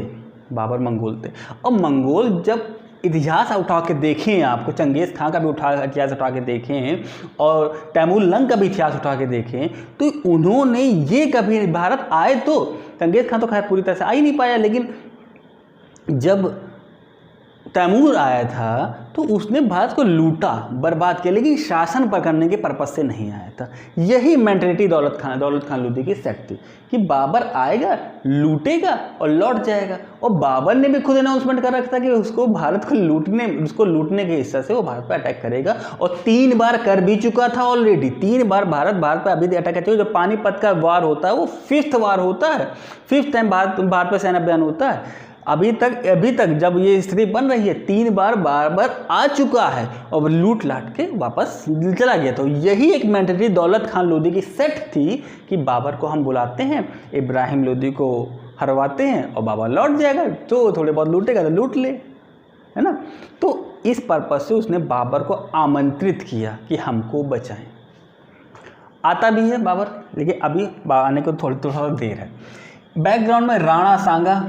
बाबर मंगोल थे। और मंगोल जब इतिहास उठा के देखें, आपको चंगेज़ खान का भी इतिहास उठा के देखें और तैमूर लंग का भी इतिहास उठा के देखें, तो उन्होंने ये कभी भारत आए, तो चंगेज़ खान तो खैर पूरी तरह से आ ही नहीं पाया, लेकिन जब तैमूर आया था तो उसने भारत को लूटा, बर्बाद किया, लेकिन शासन पर करने के पर्पज से नहीं आया था। यही मेंटलिटी दौलत खान लोदी की सेट थी कि बाबर आएगा, लूटेगा और लौट जाएगा। और बाबर ने भी खुद अनाउंसमेंट कर रखा था कि उसको लूटने के हिस्से से वो भारत पर अटैक करेगा, और 3 बार कर भी चुका था ऑलरेडी। 3 बार भारत पर अभी अटैक कर चुका। जब पानीपत का वार होता है वो 5th वार होता है, 5th टाइम भारत पर सेना अभियान होता है। अभी तक जब ये स्थिति बन रही है 3 बार बाबर आ चुका है और लूट लाट के वापस चला गया। तो यही एक मेंटलिटी दौलत खान लोदी की सेट थी कि बाबर को हम बुलाते हैं, इब्राहिम लोदी को हरवाते हैं और बाबर लौट जाएगा, तो थोड़े बहुत लूटेगा तो लूट ले, है ना। तो इस पर्पज से उसने बाबर को आमंत्रित किया कि हमको बचाएं। आता भी है बाबर, लेकिन अभी आने को थोड़ा देर है। बैकग्राउंड में राणा सांगा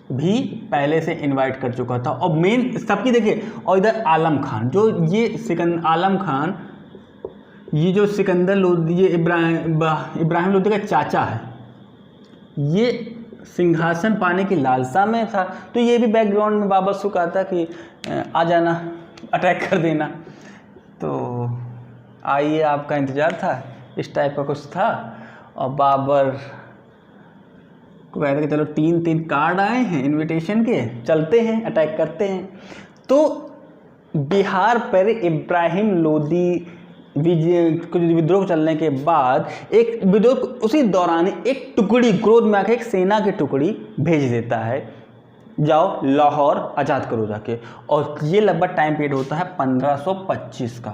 भी पहले से इनवाइट कर चुका था, और मेन सबकी देखिए, और इधर आलम खान, जो ये आलम खान, ये जो सिकंदर लोदी, ये इब्राहिम लोदी का चाचा है, ये सिंहासन पाने की लालसा में था। तो ये भी बैकग्राउंड में बाबर को कहा था कि आ जाना, अटैक कर देना। तो आइए, आपका इंतज़ार था, इस टाइप का कुछ था। और बाबर को कहते कि चलो 3 कार्ड आए हैं इनविटेशन के, चलते हैं, अटैक करते हैं। तो बिहार पर इब्राहिम लोदी विद्रोह चलने के बाद एक विद्रोह, उसी दौरान एक टुकड़ी, क्रोध में आकर एक सेना की टुकड़ी भेज देता है, जाओ लाहौर आज़ाद करो जाके। और ये लगभग टाइम पीरियड होता है 1525 का,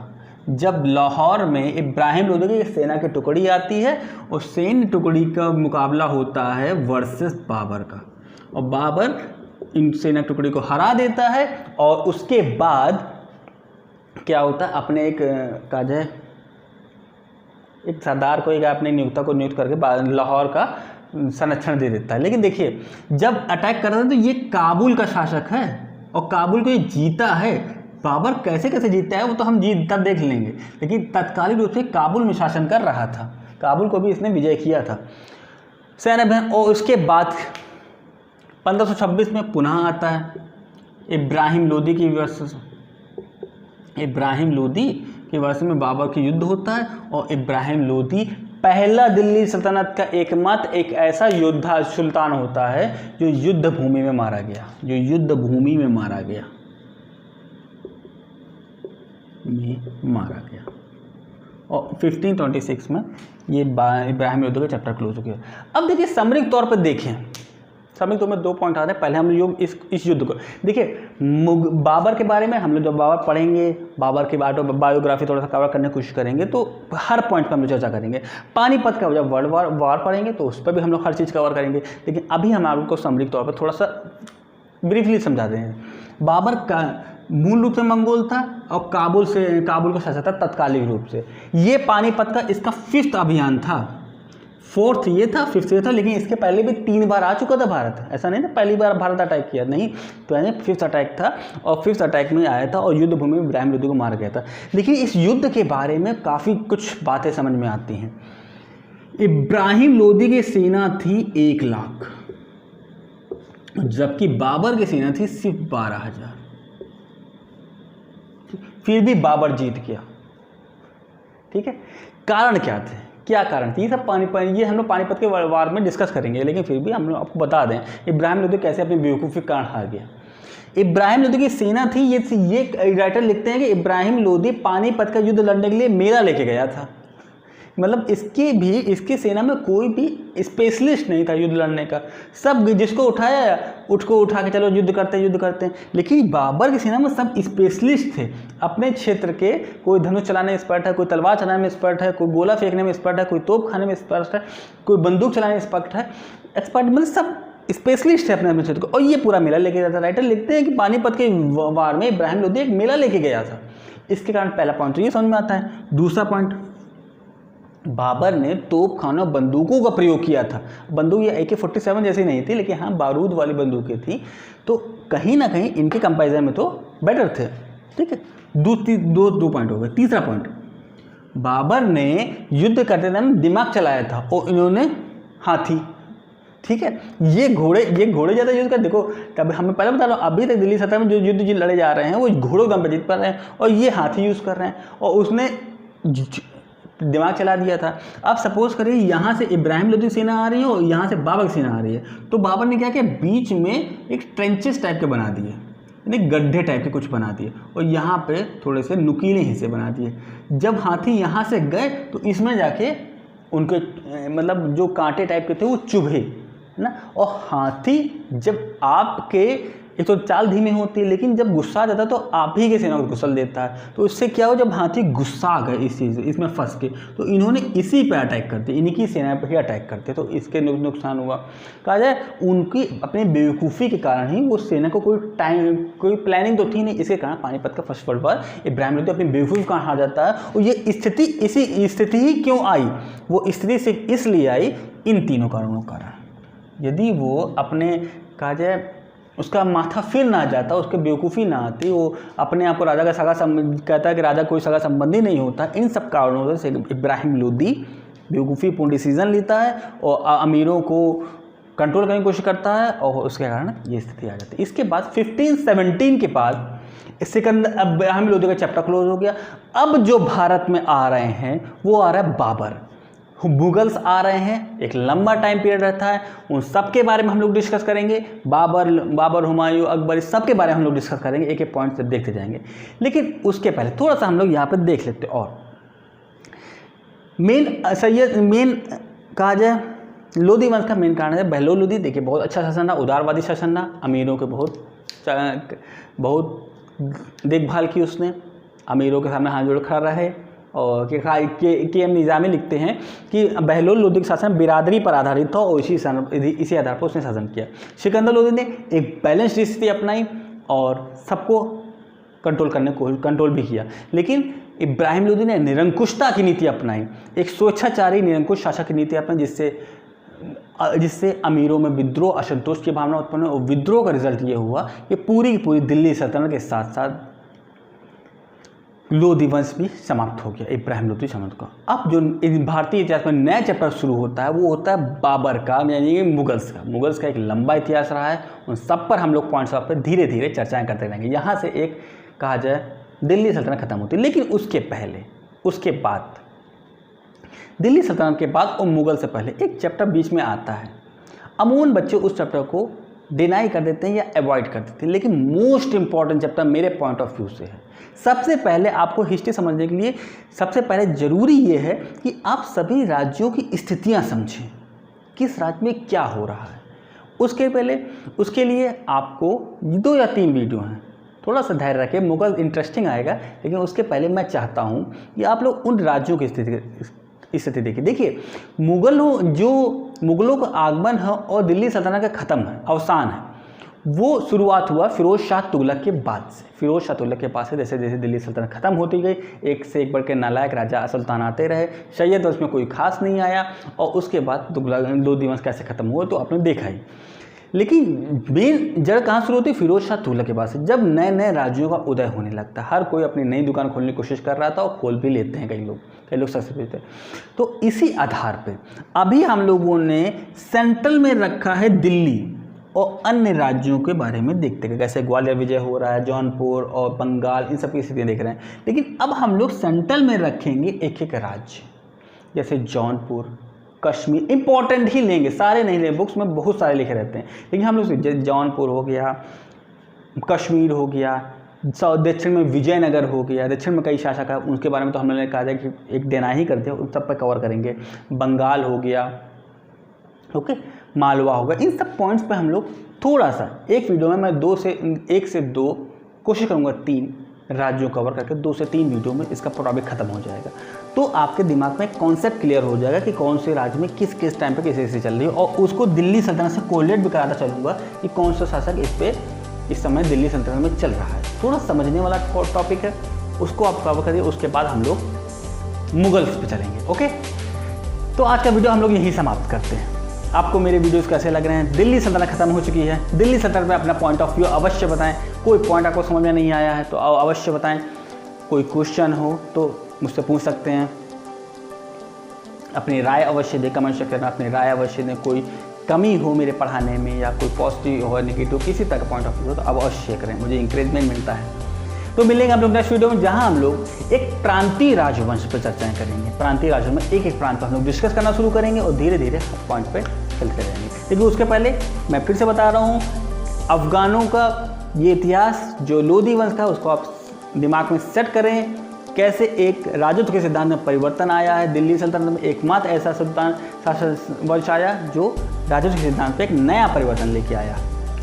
जब लाहौर में इब्राहिम लोदी की सेना की टुकड़ी आती है और सैन्य टुकड़ी का मुकाबला होता है वर्सेस बाबर का, और बाबर इन सेना टुकड़ी को हरा देता है। और उसके बाद क्या होता है, अपने एक का जो है एक सरदार को, एक अपने नियुक्ता को नियुक्त करके लाहौर का संरक्षण दे देता है। लेकिन देखिए, जब अटैक कर रहा था तो ये काबुल का शासक है और काबुल को ये जीता है। बाबर कैसे कैसे जीता है वो तो हम तब देख लेंगे, लेकिन तत्कालिक रूप से काबुल में शासन कर रहा था, काबुल को भी इसने विजय किया था सेना। और उसके बाद 1526 में पुनः आता है इब्राहिम लोदी की वर्ष में बाबर की युद्ध होता है। और इब्राहिम लोदी पहला दिल्ली सल्तनत का एकमात्र एक ऐसा योद्धा सुल्तान होता है जो युद्ध भूमि में मारा गया, और 1526 में ये इब्राहिम लोदी का चैप्टर क्लोज हो गया। अब देखिए, सामरिक तौर पर देखें, सामरिक तौर में 2 पॉइंट आते हैं। पहले हम लोग इस युद्ध को देखिए, बाबर के बारे में हम लोग जब बाबर पढ़ेंगे, बाबर की बायोग्राफी थोड़ा सा कवर करने की कोशिश करेंगे, तो हर पॉइंट पर हम लोग चर्चा करेंगे। पानीपत का जब वर्ल्ड वार पढ़ेंगे तो उस पर भी हम लोग हर चीज़ कवर करेंगे, लेकिन अभी हम आपको सामरिक तौर पर थोड़ा सा ब्रीफली समझाते हैं। बाबर का मूल रूप से मंगोल था और काबुल को शासित था तत्कालिक रूप से। ये पानीपत का इसका 5th अभियान था, 4th ये था, 5th ये था, लेकिन इसके पहले भी 3 बार आ चुका था भारत। ऐसा नहीं था पहली बार भारत अटैक किया, नहीं, तो यानी 5th अटैक था और 5th अटैक में आया था और युद्ध भूमि में इब्राहिम लोदी को मारा गया था। लेकिन इस युद्ध के बारे में काफ़ी कुछ बातें समझ में आती हैं। इब्राहिम लोदी की सेना थी 1 लाख, जबकि बाबर की सेना थी सिर्फ 12,000। फिर भी बाबर जीत गया। ठीक है, कारण क्या थे, क्या कारण थी, ये सब ये हम लोग पानीपत के वार में डिस्कस करेंगे, लेकिन फिर भी हम लोग आपको बता दें इब्राहिम लोदी कैसे अपनी बेवकूफ़ी के कारण हार गया। इब्राहिम लोदी की सेना थी, ये राइटर लिखते हैं कि इब्राहिम लोदी पानीपत का युद्ध लड़ने के लिए मेला लेके गया था। मतलब इसकी सेना में कोई भी स्पेशलिस्ट नहीं था युद्ध लड़ने का, सब जिसको उठाया उसको उठा के चलो युद्ध करते हैं। लेकिन बाबर की सेना में सब स्पेशलिस्ट थे अपने क्षेत्र के। कोई धनुष चलाने में एक्सपर्ट है, कोई तलवार चलाने में एक्सपर्ट है, कोई गोला फेंकने में एक्सपर्ट है, कोई तोप खाने में एक्सपर्ट है, कोई बंदूक चलाने में एक्सपर्ट मतलब सब स्पेशलिस्ट है अपने क्षेत्र को। और ये पूरा मेला लेके गया था। राइटर लिखते हैं कि पानीपत के वार में इब्राहिम लोदी एक मेला लेके गया था। इसके कारण पहला पॉइंट तो ये समझ में आता है। दूसरा पॉइंट, बाबर ने तोप खानों बंदूकों का प्रयोग किया था। बंदूक ये AK-47 जैसी नहीं थी, लेकिन हाँ बारूद वाली बंदूकें थी, तो कहीं ना कहीं इनके कंपैरिजन में तो बेटर थे। ठीक है, दो पॉइंट हो गए। तीसरा पॉइंट, बाबर ने युद्ध करते टाइम दिमाग चलाया था और इन्होंने हाथी। ठीक है, ये घोड़े ज़्यादा यूज़ कर। देखो, तब हमें पहले बता रहा हूँ, अभी तक दिल्ली सतह में जो युद्ध लड़े जा रहे हैं वो घोड़ों दम पर जीत पा रहे हैं, और ये हाथी यूज़ कर रहे हैं, और उसने दिमाग चला दिया था। अब सपोज करिए यहाँ से इब्राहिम लोदी सेना आ रही है और यहाँ से बाबर की सेना आ रही है, तो बाबर ने क्या किया, बीच में एक ट्रेंचेस टाइप के बना दिए, यानी गड्ढे टाइप के कुछ बना दिए, और यहाँ पे थोड़े से नुकीले हिस्से बना दिए। जब हाथी यहाँ से गए तो इसमें जाके उनके मतलब जो कांटे टाइप के थे वो चुभे, है ना। और हाथी जब आपके एक तो चाल धीमी होती है, लेकिन जब गुस्सा आ जाता है तो आप ही के सेना को गुस्सा देता है। तो इससे क्या हो, जब हाथी गुस्सा आ गए इस चीज़ इसमें फंस के, तो इन्होंने इसी पे अटैक करते, इन्हीं की सेना पर ही अटैक करते, तो इसके नुकसान हुआ। कहा जाए उनकी अपनी बेवकूफ़ी के कारण ही वो सेना को कोई प्लानिंग तो थी नहीं, इसके कारण पानीपत का first world war Ibrahim Lodi अपनी बेवकूफ़ी के कारण हार जाता है। और ये इसी स्थिति ही क्यों आई, वो स्थिति सिर्फ इसलिए आई इन तीनों कारणों का कारण। यदि वो अपने कहा जाए उसका माथा फिर ना जाता, उसके बेवकूफ़ी ना आती, वो अपने आप को राजा का सगा कहता है कि राजा कोई सगा संबंधी नहीं होता। इन सब कारणों से इब्राहिम लोदी बेवकूफ़ीपूर्ण डिसीजन लेता है और अमीरों को कंट्रोल करने की कोशिश करता है और उसके कारण ये स्थिति आ जाती है। इसके बाद 1517 के बाद सिकंदर, अब इब्राहिम लोदी का चैप्टर क्लोज हो गया। अब जो भारत में आ रहे हैं वो आ रहा है बाबर, मुगल्स आ रहे हैं, एक लंबा टाइम पीरियड रहता है। उन सब के बारे में हम लोग डिस्कस करेंगे, बाबर, हुमायूं, अकबर, इस सब के बारे में हम लोग डिस्कस करेंगे, एक एक पॉइंट से देखते जाएंगे। लेकिन उसके पहले थोड़ा सा हम लोग यहाँ पर देख लेते हैं। और मेन कहा जाए लोदी वंश का मेन कारण है बहलोल लोदी। देखिए बहुत अच्छा शासन रहा, उदारवादी शासन रहा, अमीरों के बहुत देखभाल की उसने, अमीरों के सामने हाथ जोड़ खड़ा रहे। और के एम निज़ामी लिखते हैं कि बहलोल लोदी का शासन बिरादरी पर आधारित था और इसी आधार पर उसने शासन किया। सिकंदर लोदी ने एक बैलेंस स्थिति अपनाई और सबको कंट्रोल भी किया। लेकिन इब्राहिम लोदी ने निरंकुशता की नीति अपनाई, एक स्वेच्छाचारी निरंकुश शासक की नीति अपनाई, जिससे अमीरों में विद्रोह, असंतोष की भावना उत्पन्न हुई। और विद्रोह का रिजल्ट ये हुआ कि पूरी की पूरी दिल्ली सल्तनत के साथ साथ लोदी वंश भी समाप्त हो गया, इब्राहिम लोदी समाप्त का। अब जो भारतीय इतिहास में नया चैप्टर शुरू होता है वो होता है बाबर का, यानी कि मुगल्स का एक लंबा इतिहास रहा है। उन सब पर हम लोग पॉइंट्स पर धीरे धीरे चर्चाएं करते रहेंगे। यहाँ से एक कहा जाए दिल्ली सल्तनत खत्म होती है। लेकिन उसके बाद दिल्ली सल्तनत के बाद और मुगल से पहले एक चैप्टर बीच में आता है। अमूमन बच्चे उस चैप्टर को डिनाई कर देते हैं या अवॉइड कर देते हैं, लेकिन मोस्ट इंपॉर्टेंट चैप्टर मेरे पॉइंट ऑफ व्यू से है। सबसे पहले आपको हिस्ट्री समझने के लिए सबसे पहले ज़रूरी ये है कि आप सभी राज्यों की स्थितियां समझें, किस राज्य में क्या हो रहा है। उसके लिए आपको 2 या 3 वीडियो हैं, थोड़ा सा धैर्य रखें, मुगल इंटरेस्टिंग आएगा। लेकिन उसके पहले मैं चाहता हूँ कि आप लोग उन राज्यों की स्थिति देखिए मुगलों का आगमन है और दिल्ली सल्तनत का अवसान है, वो शुरुआत हुआ फिरोज शाह तुगलक के बाद से। फिरोज शाह तुगलक के पास से जैसे जैसे दिल्ली सल्तनत खत्म होती गई, एक से एक बढ़ के नालायक राजा सुल्तान आते रहे। सैयद वंश में कोई खास नहीं आया और उसके बाद लोदी वंश कैसे खत्म हुआ तो आपने देखा ही। लेकिन मेन जड़ कहाँ शुरू होती? फिरोज शाह तुगलक के पास से, जब नए नए राज्यों का उदय होने लगता है। हर कोई अपनी नई दुकान खोलने की कोशिश कर रहा था और खोल भी लेते हैं कई लोग सक्सेस होते हैं। तो इसी आधार पे अभी हम लोगों ने सेंट्रल में रखा है दिल्ली और अन्य राज्यों के बारे में देखते हैं, कैसे ग्वालियर विजय हो रहा है, जौनपुर और बंगाल, इन सब की स्थितियाँ देख रहे हैं। लेकिन अब हम लोग सेंट्रल में रखेंगे एक एक राज्य, जैसे जौनपुर, कश्मीर, इंपॉर्टेंट ही लेंगे, सारे नहीं लेंगे, बुक्स में बहुत सारे लिखे रहते हैं। लेकिन हम लोग जौनपुर हो गया, कश्मीर हो गया, दक्षिण में विजयनगर हो गया, दक्षिण में कई शासक है, उनके बारे में तो हमने कहा जाए कि एक देना ही करते हैं, उन सब पर कवर करेंगे। बंगाल हो गया, ओके, मालवा होगा, इन सब पॉइंट्स पे हम लोग थोड़ा सा एक वीडियो में मैं 1 से 2 कोशिश करूँगा 3 राज्यों कवर करके 2 से 3 वीडियो में इसका टॉपिक खत्म हो जाएगा। तो आपके दिमाग में कॉन्सेप्ट क्लियर हो जाएगा कि कौन से राज्य में किस टाइम पे कैसे चल रही है। और उसको दिल्ली सल्तनत से कोरिलेट भी कराता चलूँगा कि कौन सा शासक इस समय दिल्ली सल्तनत में चल रहा है। थोड़ा समझने वाला टॉपिक है, उसको आप कवर करिए। उसके बाद हम लोग मुगल्स पे चलेंगे। ओके, तो आज का वीडियो हम लोग यहीं समाप्त करते हैं। आपको मेरे वीडियोस कैसे लग रहे हैं? दिल्ली सल्तनत खत्म हो चुकी है, दिल्ली सल्तनत में अपना पॉइंट ऑफ व्यू अवश्य बताएं। कोई पॉइंट आपको समझ में नहीं आया है तो अवश्य बताएं। कोई क्वेश्चन हो तो मुझसे पूछ सकते हैं। अपनी राय अवश्य दें, कमेंट सेक्शन में अपनी राय अवश्य दें। कोई कमी हो मेरे पढ़ाने में या कोई पॉजिटिव हो नेगेटिव किसी तरह का पॉइंट ऑफ व्यू हो तो अवश्य करें, मुझे इंकरेजमेंट मिलता है। तो मिलेंगे हम लोग नेक्स्ट वीडियो में, जहां हम लोग एक प्रांतीय राजवंश पर चर्चाएं करेंगे। प्रांतीय राजवंश में एक एक प्रांत पर हम लोग डिस्कस करना शुरू करेंगे और धीरे धीरे पॉइंट पे चलते रहेंगे। लेकिन उसके पहले मैं फिर से बता रहा हूँ, अफगानों का ये इतिहास जो लोदी वंश का, उसको आप दिमाग में सेट करें। कैसे एक राजत्व के सिद्धांत में परिवर्तन आया है। दिल्ली सल्तनत में एकमात्र ऐसा शासक वंश आया जो राजत्व के सिद्धांत पे एक नया परिवर्तन लेके आया।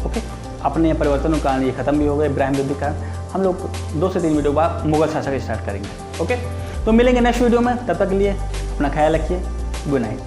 ओके, अपने परिवर्तनों के कारण ये खत्म भी हो गए, इब्राहिम लोदी का। हम लोग 2 से 3 वीडियो बाद मुगल शासक स्टार्ट करेंगे। ओके, तो मिलेंगे नेक्स्ट वीडियो में, तब तक के लिए अपना ख्याल रखिए। Good night.